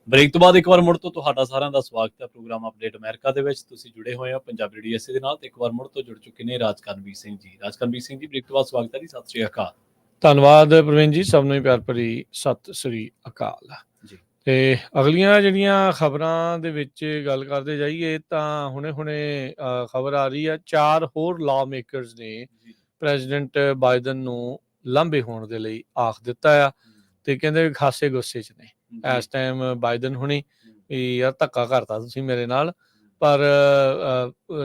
ਬ੍ਰੇਕ ਤੋਂ ਬਾਅਦ ਇੱਕ ਵਾਰ ਮੁੜ ਤੋਂ ਤੁਹਾਡਾ ਸਾਰਿਆਂ ਦਾ ਸਵਾਗਤ ਹੈ ਪ੍ਰੋਗਰਾਮ ਅਪਡੇਟ ਅਮਰੀਕਾ ਦੇ ਵਿੱਚ। ਤੁਸੀਂ ਜੁੜੇ ਹੋਏ ਹੋ ਪੰਜਾਬੀ ਰੇਡੀਓ ਐਸਏ ਦੇ ਨਾਲ ਤੇ ਇੱਕ ਵਾਰ ਮੁੜ ਤੋਂ ਜੁੜ ਚੁੱਕੇ ਨੇ ਰਾਜਕਰਨਵੀਰ ਸਿੰਘ ਜੀ। ਰਾਜਕਰਨਵੀਰ ਸਿੰਘ ਜੀ, ਬ੍ਰੇਕ ਤੋਂ ਬਾਅਦ ਸਵਾਗਤ ਹੈ ਜੀ। ਸਤਿ ਸ਼੍ਰੀ ਅਕਾਲ। ਧੰਨਵਾਦ ਪ੍ਰਵੀਨ ਜੀ, ਸਭ ਨੂੰ ਹੀ ਪਿਆਰ ਭਰੀ ਸਤਿ ਸ੍ਰੀ ਅਕਾਲ ਜੀ। ਤੇ ਅਗਲੀਆਂ ਜਿਹੜੀਆਂ ਖਬਰਾਂ ਦੇ ਵਿੱਚ ਗੱਲ ਕਰਦੇ ਜਾਈਏ ਤਾਂ ਹੁਣੇ ਖਬਰ ਆ ਰਹੀ ਹੈ 4 ਹੋਰ ਲਾਅ ਮੇਕਰਸ ਨੇ ਪ੍ਰੈਜ਼ੀਡੈਂਟ ਬਾਈਡਨ ਨੂੰ ਲਾਂਭੇ ਹੋਣ ਦੇ ਲਈ ਆਖ ਦਿੱਤਾ ਆ ਤੇ ਕਹਿੰਦੇ ਵੀ ਖਾਸੇ ਗੁੱਸੇ 'ਚ ਨੇ ਇਸ ਟਾਈਮ ਬਾਈਡਨ ਹੁਣੀ ਵੀ ਯਾਰ ਧੱਕਾ ਕਰਤਾ ਤੁਸੀਂ ਮੇਰੇ ਨਾਲ। ਪਰ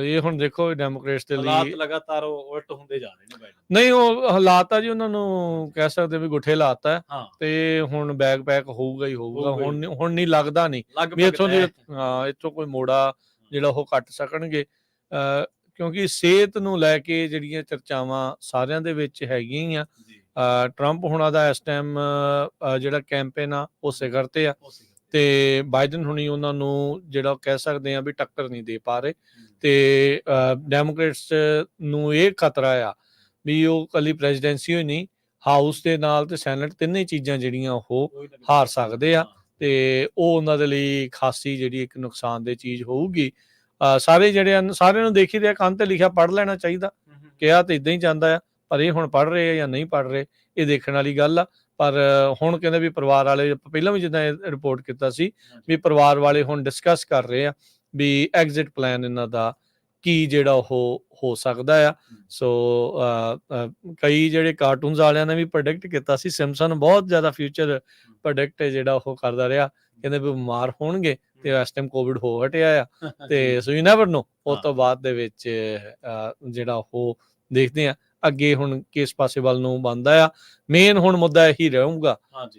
ਇਹ ਹੁਣ ਦੇਖੋ ਡੈਮੋਕ੍ਰੇਟਸ ਦੇ ਹਾਲਾਤ ਲਈ ਲਗਾਤਾਰ ਉਲਟ ਹੁੰਦੇ ਜਾ ਰਹੇ ਨੇ ਬਾਈਡਨ। ਨਹੀਂ, ਉਹ ਹਾਲਾਤ ਆ ਜੀ, ਉਹਨਾਂ ਨੂੰ ਕਹਿ ਸਕਦੇ ਵੀ ਗੁੱਠੇ ਲਾਤਾ ਹਾਂ ਤੇ ਹੁਣ ਬੈਗ ਪੈਕ ਹੋਊਗਾ ਹੀ ਹੋਊਗਾ। ਹੋਊਗਾ ਹੀ। ਹੁਣ ਨਹੀਂ ਲੱਗਦਾ ਨਹੀਂ ਵੀ ਲਗਭਗ ਇੱਥੋਂ ਦੀ ਤੈਅ। ਇੱਥੋਂ ਕੋਈ ਮੋੜਾ ਜਿਹੜਾ ਉਹ ਕੱਟ ਸਕਣਗੇ ਕਿਉਂਕਿ ਸਿਹਤ ਨੂੰ ਲੈ ਕੇ ਜਿਹੜੀਆਂ ਚਰਚਾਵਾਂ ਸਾਰਿਆਂ ਦੇ ਵਿੱਚ ਹੈਗੀਆਂ ਹੀ ਆ। ਜੀ। ਟਰੰਪ ਹੁਣਾਂ ਦਾ ਇਸ ਟਾਈਮ ਜਿਹੜਾ ਕੈਂਪੇਨ ਆ ਉਹ ਸਿਖਰ ਤੇ ਆ ਤੇ ਬਾਈਡਨ ਹੁਣੀ ਉਹਨਾਂ ਨੂੰ ਜਿਹੜਾ ਕਹਿ ਸਕਦੇ ਆ ਵੀ ਟੱਕਰ ਨਹੀਂ ਦੇ ਪਾ ਰਹੇ ਤੇ ਡੈਮੋਕ੍ਰੇਟਸ ਨੂੰ ਇਹ ਖਤਰਾ ਆ ਵੀ ਉਹ ਕੱਲੀ ਪ੍ਰੈਜ਼ੀਡੈਂਸੀ ਹੋਈ ਨਹੀਂ, ਹਾਊਸ ਦੇ ਨਾਲ ਤੇ ਸੈਨੇਟ ਤਿੰਨੇ ਚੀਜ਼ਾਂ ਜਿਹੜੀਆਂ ਉਹ ਹਾਰ ਸਕਦੇ ਆ ਤੇ ਉਹ ਉਹਨਾਂ ਦੇ ਲਈ ਖਾਸੀ ਜਿਹੜੀ ਇੱਕ ਨੁਕਸਾਨ ਦੀ ਚੀਜ਼ ਹੋਊਗੀ। ਸਾਰੇ ਜਿਹੜੇ ਸਾਰਿਆਂ ਨੂੰ ਦੇਖੀ ਰਿਹਾ ਕੰਨ ਤੇ ਲਿਖਿਆ ਪੜ੍ਹ ਲੈਣਾ ਚਾਹੀਦਾ, ਕਿਹਾ ਤੇ ਇਦਾਂ ਹੀ ਜਾਂਦਾ ਆ, ਪਰ ਇਹ ਹੁਣ ਪੜ੍ਹ ਰਹੇ ਆ ਜਾਂ ਨਹੀਂ ਪੜ੍ਹ ਰਹੇ ਇਹ ਦੇਖਣ ਵਾਲੀ ਗੱਲ ਆ। ਪਰ ਹੁਣ ਕਹਿੰਦੇ ਵੀ ਪਰਿਵਾਰ ਵਾਲੇ ਪਹਿਲਾਂ ਵੀ ਜਿੱਦਾਂ ਰਿਪੋਰਟ ਕੀਤਾ ਸੀ ਵੀ ਪਰਿਵਾਰ ਵਾਲੇ ਹੁਣ ਡਿਸਕਸ ਕਰ ਰਹੇ ਆ ਵੀ ਐਗਜ਼ਿਟ ਪਲਾਨ ਇਹਨਾਂ ਦਾ ਕੀ ਜਿਹੜਾ ਉਹ ਹੋ ਸਕਦਾ ਆ। ਸੋ ਕਈ ਜਿਹੜੇ ਕਾਰਟੂਨਸ ਵਾਲਿਆਂ ਨੇ ਵੀ ਪ੍ਰੈਡਿਕਟ ਕੀਤਾ ਸੀ, ਸਿਮਪਸਨ ਬਹੁਤ ਜ਼ਿਆਦਾ ਫਿਊਚਰ ਪ੍ਰੈਡਿਕਟ ਜਿਹੜਾ ਉਹ ਕਰਦਾ ਰਿਹਾ, ਕਹਿੰਦੇ ਵੀ ਬਿਮਾਰ ਹੋਣਗੇ ਤੇ ਇਸ ਟਾਈਮ ਕੋਵਿਡ ਹੋ ਹਟਿਆ ਆ ਤੇ ਸੋ ਯੂ ਨੈਵਰ ਨੋ। ਉਸ ਤੋਂ ਬਾਅਦ ਦੇ ਵਿੱਚ ਜਿਹੜਾ ਉਹ ਦੇਖਦੇ ਆ ਅੱਗੇ ਹੁਣ ਕਿਸ ਪਾਸੇ ਵੱਲ ਨੂੰ ਬਣਦਾ ਆ। ਮੇਨ ਹੁਣ ਮੁੱਦਾ ਇਹੀ ਰਹੂਗਾ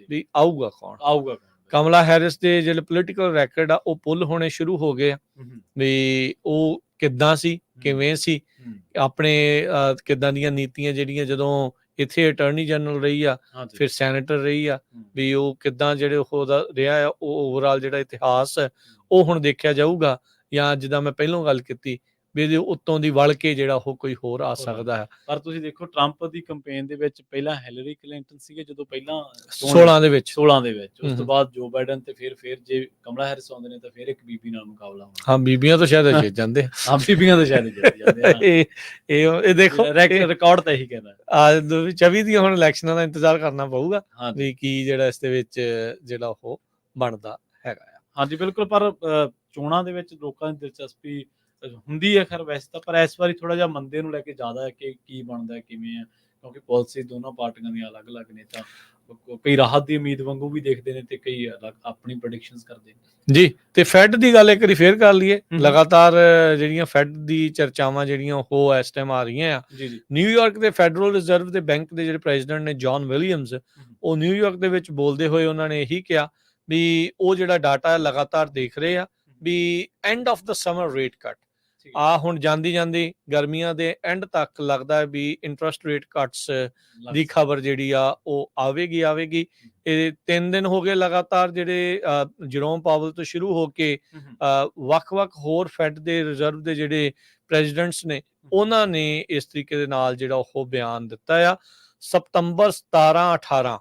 ਵੀ ਆਊਗਾ ਕੌਣ। ਕਮਲਾ ਹੈਰਿਸ ਦੇ ਜਿਹੜੇ ਪੋਲੀਟੀਕਲ ਰੈਕਰਡ ਆ ਉਹ ਪੁੱਲ ਹੋਣੇ ਸ਼ੁਰੂ ਹੋ ਗਏ ਆ ਵੀ ਉਹ ਕਿੱਦਾਂ ਸੀ, ਕਿਵੇਂ ਸੀ, ਆਪਣੇ ਕਿੱਦਾਂ ਦੀਆਂ ਨੀਤੀਆਂ ਜਿਹੜੀਆਂ ਜਦੋਂ ਇੱਥੇ ਅਟਾਰਨੀ ਜਨਰਲ ਰਹੀ ਆ ਫਿਰ ਸੈਨੇਟਰ ਰਹੀ ਆ ਵੀ ਉਹ ਕਿੱਦਾਂ ਜਿਹੜੇ ਉਹਦਾ ਰਿਹਾ ਆ ਉਹ ਓਵਰਆਲ ਜਿਹੜਾ ਇਤਿਹਾਸ ਉਹ ਹੁਣ ਦੇਖਿਆ ਜਾਊਗਾ। ਜਾਂ ਜਿੱਦਾਂ ਮੈਂ ਪਹਿਲਾਂ ਗੱਲ ਕੀਤੀ ਵੀ ਇਹਦੇ ਉੱਤੋਂ ਦੀ ਵਲ ਕੇ ਜਿਹੜਾ ਉਹ ਕੋਈ ਹੋਰ ਆ ਸਕਦਾ ਹੈ। ਪਰ ਤੁਸੀਂ ਦੇਖੋ ਟਰੰਪ ਦੀ ਕੈਂਪੇਨ ਦੇ ਵਿੱਚ ਪਹਿਲਾਂ ਹਿਲਰੀ ਕਲਿੰਟਨ ਸੀਗੇ ਜਦੋਂ ਪਹਿਲਾਂ 16 ਦੇ ਵਿੱਚ ਉਸ ਤੋਂ ਬਾਅਦ ਜੋ ਬਾਈਡਨ ਤੇ ਫਿਰ ਜੇ ਕਮਲਾ ਹੈਰਿਸ ਆਉਂਦੇ ਨੇ ਤਾਂ ਫਿਰ ਇੱਕ ਬੀਬੀ ਨਾਲ ਮੁਕਾਬਲਾ ਹੋਣਾ। ਹਾਂ, ਬੀਬੀਆਂ ਤਾਂ ਸ਼ਾਇਦ ਜਿੱਤ ਜਾਂਦੇ ਆ। ਹਾਂ, ਬੀਬੀਆਂ ਤਾਂ ਸ਼ਾਇਦ ਜਿੱਤ ਜਾਂਦੇ ਆ। ਇਹ ਦੇਖੋ ਰਿਕਾਰਡ ਤਾਂ ਇਹੀ ਕਹਿੰਦਾ। 24 ਦੀਆਂ ਹੁਣ ਇਲੈਕਸ਼ਨਾਂ ਦਾ ਇੰਤਜ਼ਾਰ ਕਰਨਾ ਪਊਗਾ ਵੀ ਕੀ ਜਿਹੜਾ ਇਸ ਦੇ ਵਿੱਚ ਜਿਹੜਾ ਉਹ ਬਣਦਾ ਹੈਗਾ ਆ। ਹਾਂਜੀ ਬਿਲਕੁਲ, ਪਰ ਚੋਣਾਂ ਦੇ ਵਿੱਚ ਲੋਕਾਂ ਦੀ ਦਿਲਚਸਪੀ ਹੁੰਦੀ ਹੈ ਖੈਰ ਵੈਸੇ ਤਾਂ, ਪਰ ਇਸ ਵਾਰੀ ਥੋੜਾ ਜਿਹਾ ਮੰਦੇ ਨੂੰ ਲੈ ਕੇ ਜ਼ਿਆਦਾ ਹੈ ਕਿ ਕੀ ਬਣਦਾ ਕਿਵੇਂ ਹੈ, ਕਿਉਂਕਿ ਪਾਲਿਸੀ ਦੋਨੋਂ ਪਾਰਟੀਆਂ ਦੀਆਂ ਅਲੱਗ-ਅਲੱਗ ਨੇ ਤਾਂ ਕਈ ਰਾਹਤ ਦੀ ਉਮੀਦ ਵਾਂਗੂ ਵੀ ਦੇਖਦੇ ਨੇ ਤੇ ਕਈ ਆਪਣੀ ਪ੍ਰੈਡਿਕਸ਼ਨਸ ਕਰਦੇ ਨੇ ਜੀ। ਤੇ ਫੈਡ ਦੀ ਗੱਲ ਇੱਕ ਵਾਰੀ ਫੇਰ ਕਰ ਲਈਏ। ਲਗਾਤਾਰ ਜਿਹੜੀਆਂ ਫੈਡ ਦੀ ਚਰਚਾਵਾਂ ਜਿਹੜੀਆਂ ਉਹ ਇਸ ਟਾਈਮ ਆ ਰਹੀਆਂ ਆ। ਨਿਊਯਾਰਕ ਦੇ ਫੈਡਰਲ ਰਿਜ਼ਰਵ ਦੇ ਬੈਂਕ ਦੇ ਜਿਹੜੇ ਪ੍ਰੈਜ਼ੀਡੈਂਟ ਨੇ ਜੌਨ ਵਿਲੀਅਮਸ, ਉਹ ਨਿਊਯਾਰਕ ਦੇ ਵਿੱਚ ਬੋਲਦੇ ਹੋਏ ਉਹਨਾਂ ਨੇ ਇਹੀ ਕਿਹਾ ਵੀ ਉਹ ਜਿਹੜਾ ਡਾਟਾ ਲਗਾਤਾਰ ਦੇਖ ਰਹੇ ਆ ਵੀ ਐਂਡ ਆਫ ਦਾ ਸਮਰ ਰੇਟ ਕੱਟ ਠੀਕ ਹੈ ਆ ਹੁਣ ਜਾਂਦੀ ਗਰਮੀਆਂ ਦੇ ਐਂਡ ਤੱਕ ਲੱਗਦਾ ਹੈ ਵੀ ਇੰਟਰਸਟ ਰੇਟ ਕੱਟਸ ਲੱਗ ਦੀ ਸਕਦਾ। ਖਬਰ ਜਿਹੜੀ ਆ ਉਹ ਆਵੇਗੀ। ਇਹ 3 ਦਿਨ ਹੋ ਗਏ ਲਗਾਤਾਰ ਜਿਹੜੇ ਜਰੋਮ ਪਾਵਲ ਤੋਂ ਸ਼ੁਰੂ ਹੋ ਕੇ ਵੱਖ-ਵੱਖ ਹੋਰ ਫੈਡ ਦੇ ਰਿਜ਼ਰਵ ਦੇ ਜਿਹੜੇ ਪ੍ਰੈਜ਼ੀਡੈਂਟਸ ਨੇ ਉਹਨਾਂ ਨੇ ਇਸ ਤਰੀਕੇ ਦੇ ਨਾਲ ਜਿਹੜਾ ਉਹ ਬਿਆਨ ਦਿੱਤਾ ਆ। ਸਤੰਬਰ 17-18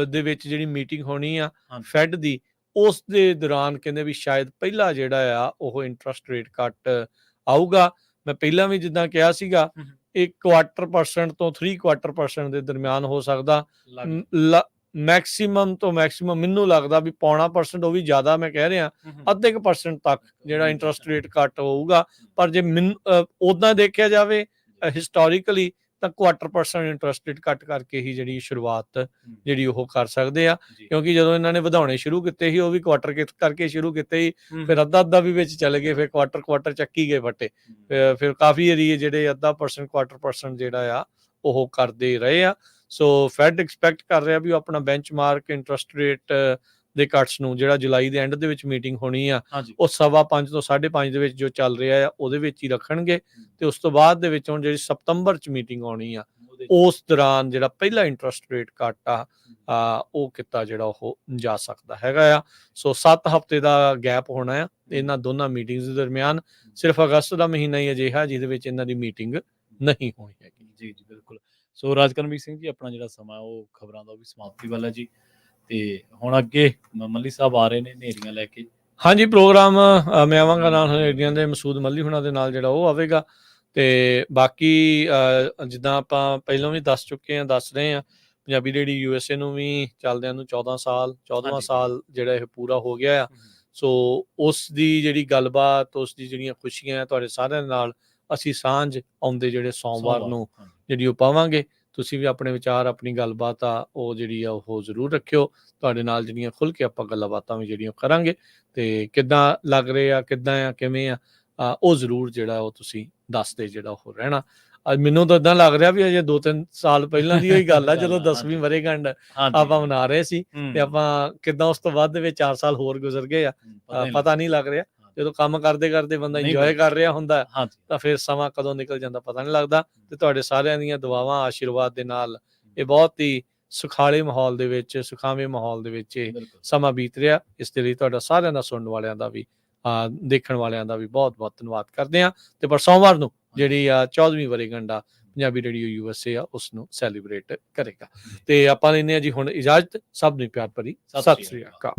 ਦੇ ਵਿੱਚ ਜਿਹੜੀ ਮੀਟਿੰਗ ਹੋਣੀ ਆ ਹਾਂਜੀ। ਫੈਡ ਦੀ, ਉਸ ਦੇ ਦੌਰਾਨ ਕਹਿੰਦੇ ਵੀ ਸ਼ਾਇਦ ਪਹਿਲਾ ਜਿਹੜਾ ਆ ਉਹ ਇੰਟਰਸਟ ਰੇਟ ਕੱਟ ਆਊਗਾ। ਮੈਂ ਪਹਿਲਾਂ ਵੀ ਜਿੱਦਾਂ ਕਿਹਾ ਸੀਗਾ 1/4% ਤੋਂ 3/4% ਦੇ ਦਰਮਿਆਨ ਹੋ ਸਕਦਾ। ਮੈਕਸਿਮਮ ਤੋਂ ਮੈਕਸਿਮਮ ਮੈਨੂੰ ਲੱਗਦਾ ਵੀ 0.5% ਉਹ ਵੀ ਜ਼ਿਆਦਾ ਮੈਂ ਕਹਿ ਰਿਹਾ, ਅੱਧੇ ਕੁ % ਤੱਕ ਜਿਹੜਾ ਇੰਟਰਸਟ ਰੇਟ ਕੱਟ ਹੋਊਗਾ। ਪਰ ਜੇ ਉੱਦਾਂ ਦੇਖਿਆ ਜਾਵੇ ਹਿਸਟੋਰੀਕਲੀ ਤਾਂ 1/4% ਇੰਟਰਸਟ ਰੇਟ ਕੱਟ ਕਰਕੇ ਹੀ ਜਿਹੜੀ ਸ਼ੁਰੂਆਤ ਜਿਹੜੀ ਉਹ ਕਰ ਸਕਦੇ ਆ, ਕਿਉਂਕਿ ਜਦੋਂ ਇਹਨਾਂ ਨੇ ਵਧਾਉਣੇ ਸ਼ੁਰੂ ਕੀਤੇ ਸੀ ਉਹ ਵੀ ਕੁਆਟਰ ਕਰਕੇ ਸ਼ੁਰੂ ਕੀਤੇ ਸੀ, ਫਿਰ ਅੱਧਾ ਵੀ ਵਿੱਚ ਚਲੇ ਗਏ, ਫਿਰ ਕੁਆਟਰ ਚੱਕੀ ਗਏ ਫੱਟੇ, ਫਿਰ ਕਾਫੀ ਏਰੀਏ ਜਿਹੜੇ 0.5% 1/4% ਜਿਹੜਾ ਆ ਉਹ ਕਰਦੇ ਰਹੇ ਆ। ਸੋ ਫੈਡ ਐਕਸਪੈਕਟ ਕਰ ਰਿਹਾ ਵੀ ਉਹ ਆਪਣਾ ਬੈਂਚਮਾਰਕ ਇੰਟਰਸਟ ਰੇਟ ਦੇ ਕੱਟਸ ਨੂੰ ਜਿਹੜਾ ਜੁਲਾਈ ਦੇ ਐਂਡ ਦੇ ਵਿੱਚ ਮੀਟਿੰਗ ਹੋਣੀ ਆ ਉਹ 5.25 ਤੋਂ 5.5 ਦੇ ਵਿੱਚ ਜੋ ਚੱਲ ਰਿਹਾ ਆ ਉਹਦੇ ਵਿੱਚ ਹੀ ਰੱਖਣਗੇ। ਤੇ ਉਸ ਤੋਂ ਬਾਅਦ ਦੇ ਵਿੱਚ ਹੁਣ ਜਿਹੜੀ ਸਤੰਬਰ 'ਚ ਮੀਟਿੰਗ ਆਉਣੀ ਆ ਉਸ ਦੌਰਾਨ ਜਿਹੜਾ ਪਹਿਲਾ ਇੰਟਰਸਟ ਰੇਟ ਕੱਟ ਆ ਉਹ ਕੀਤਾ ਜਿਹੜਾ ਉਹ ਜਾ ਸਕਦਾ ਹੈਗਾ ਆ। ਸੋ 7 ਹਫ਼ਤੇ ਦਾ ਗੈਪ ਹੋਣਾ ਆ ਇਹਨਾਂ ਦੋਨਾਂ ਮੀਟਿੰਗਸ ਦੇ ਦਰਮਿਆਨ। ਸਿਰਫ ਅਗਸਤ ਦਾ ਮਹੀਨਾ ਹੀ ਅਜਿਹਾ ਜਿਹਦੇ ਵਿੱਚ ਇਹਨਾਂ ਦੀ ਮੀਟਿੰਗ ਨਹੀਂ ਹੋਣੀ ਹੈਗੀ। ਜੀ ਬਿਲਕੁਲ। ਸੋ ਰਾਜਕਰਮਵੀਰ ਸਿੰਘ ਜੀ, ਆਪਣਾ ਜਿਹੜਾ ਸਮਾਂ ਉਹ ਖਬਰਾਂ ਦਾ ਉਹ ਵੀ ਸਮਾਪਤੀ ਵਾਲਾ ਜੀ, ਤੇ ਹੁਣ ਅੱਗੇ ਮੱਲੀ ਸਾਹਿਬ ਆ ਰਹੇ ਨੇ ਹਨੇਰੀਆਂ ਲੈ ਕੇ। ਹਾਂਜੀ, ਪ੍ਰੋਗਰਾਮ ਮੈਂ ਆਵਾਂਗਾ ਨਾਲ ਹਨੇਰੀਆਂ ਦੇ ਮਸੂਦ ਮੱਲੀ ਹੁਣਾਂ ਦੇ ਨਾਲ ਜਿਹੜਾ ਉਹ ਆਵੇਗਾ। ਤੇ ਬਾਕੀ ਜਿੱਦਾਂ ਆਪਾਂ ਪਹਿਲਾਂ ਵੀ ਦੱਸ ਚੁੱਕੇ ਹਾਂ, ਦੱਸ ਰਹੇ ਹਾਂ, ਪੰਜਾਬੀ ਰੇਡੀਓ USA ਨੂੰ ਵੀ ਚੱਲਦਿਆਂ ਨੂੰ 14ਵਾਂ ਸਾਲ ਜਿਹੜਾ ਇਹ ਪੂਰਾ ਹੋ ਗਿਆ ਆ। ਸੋ ਉਸ ਦੀ ਜਿਹੜੀ ਗੱਲਬਾਤ, ਉਸ ਦੀ ਜਿਹੜੀਆਂ ਖੁਸ਼ੀਆਂ ਤੁਹਾਡੇ ਸਾਰਿਆਂ ਦੇ ਨਾਲ ਅਸੀਂ ਸਾਂਝ ਆਉਂਦੇ ਜਿਹੜੇ ਸੋਮਵਾਰ ਨੂੰ ਜਿਹੜੀ ਉਹ ਪਾਵਾਂਗੇ। ਤੁਸੀਂ ਵੀ ਆਪਣੇ ਵਿਚਾਰ, ਆਪਣੀ ਗੱਲਬਾਤ ਆ ਉਹ ਜਿਹੜੀ ਆ ਉਹ ਜ਼ਰੂਰ ਰੱਖਿਓ। ਤੁਹਾਡੇ ਨਾਲ ਜਿਹੜੀਆਂ ਖੁੱਲ੍ਹ ਕੇ ਆਪਾਂ ਗੱਲਾਂ ਬਾਤਾਂ ਵੀ ਜਿਹੜੀਆਂ ਕਰਾਂਗੇ, ਤੇ ਕਿੱਦਾਂ ਲੱਗ ਰਹੇ ਆ, ਕਿੱਦਾਂ ਆ, ਕਿਵੇਂ ਆ, ਉਹ ਜ਼ਰੂਰ ਜਿਹੜਾ ਉਹ ਤੁਸੀਂ ਦੱਸਦੇ ਜਿਹੜਾ ਉਹ ਰਹਿਣਾ। ਅੱਜ ਮੈਨੂੰ ਤਾਂ ਇੱਦਾਂ ਲੱਗ ਰਿਹਾ ਵੀ ਅਜੇ 2-3 ਸਾਲ ਪਹਿਲਾਂ ਦੀ ਉਹੀ ਗੱਲ ਆ ਜਦੋਂ 10ਵੀਂ ਵਰ੍ਹੇਗੰਢ ਆਪਾਂ ਮਨਾ ਰਹੇ ਸੀ, ਤੇ ਆਪਾਂ ਕਿੱਦਾਂ ਉਸ ਤੋਂ ਬਾਅਦ ਦੇ ਵਿੱਚ 4 ਸਾਲ ਹੋਰ ਗੁਜ਼ਰ ਗਏ ਆ, ਪਤਾ ਨਹੀਂ ਲੱਗ ਰਿਹਾ। ਜਦੋਂ ਕੰਮ ਕਰਦੇ ਬੰਦਾ ਇੰਜੋਏ ਕਰ ਰਿਹਾ ਹੁੰਦਾ ਤਾਂ ਫਿਰ ਸਮਾਂ ਕਦੋਂ ਨਿਕਲ ਜਾਂਦਾ ਪਤਾ ਨਹੀਂ ਲੱਗਦਾ। ਤੇ ਤੁਹਾਡੇ ਸਾਰਿਆਂ ਦੀਆਂ ਦੁਆਵਾਂ, ਆਸ਼ੀਰਵਾਦ ਦੇ ਨਾਲ ਇਹ ਬਹੁਤ ਹੀ ਸੁਖਾਲੇ ਮਾਹੌਲ ਦੇ ਵਿੱਚ, ਸੁਖਾਵੇਂ ਮਾਹੌਲ ਦੇ ਵਿੱਚ ਇਹ ਸਮਾਂ ਬੀਤ ਰਿਹਾ। ਇਸ ਦੇ ਲਈ ਤੁਹਾਡਾ ਸਾਰਿਆਂ ਦਾ, ਸੁਣਨ ਵਾਲਿਆਂ ਦਾ ਵੀ, ਦੇਖਣ ਵਾਲਿਆਂ ਦਾ ਵੀ ਬਹੁਤ-ਬਹੁਤ ਧੰਨਵਾਦ ਕਰਦੇ ਹਾਂ। ਤੇ ਪਰ ਸੋਮਵਾਰ ਨੂੰ ਜਿਹੜੀ ਆ 14ਵੀਂ ਵਰ੍ਹੇਗੰਢ ਆ ਪੰਜਾਬੀ ਰੇਡੀਓ USA ਆ ਉਸ ਨੂੰ ਸੈਲੀਬ੍ਰੇਟ ਕਰੇਗਾ। ਤੇ ਆਪਾਂ ਲੈਂਦੇ ਹਾਂ ਜੀ ਹੁਣ ਇਜਾਜ਼ਤ। ਸਭ ਨੂੰ ਪਿਆਰ ਭਰੀ ਸਤਿ ਸ੍ਰੀ ਅਕਾਲ।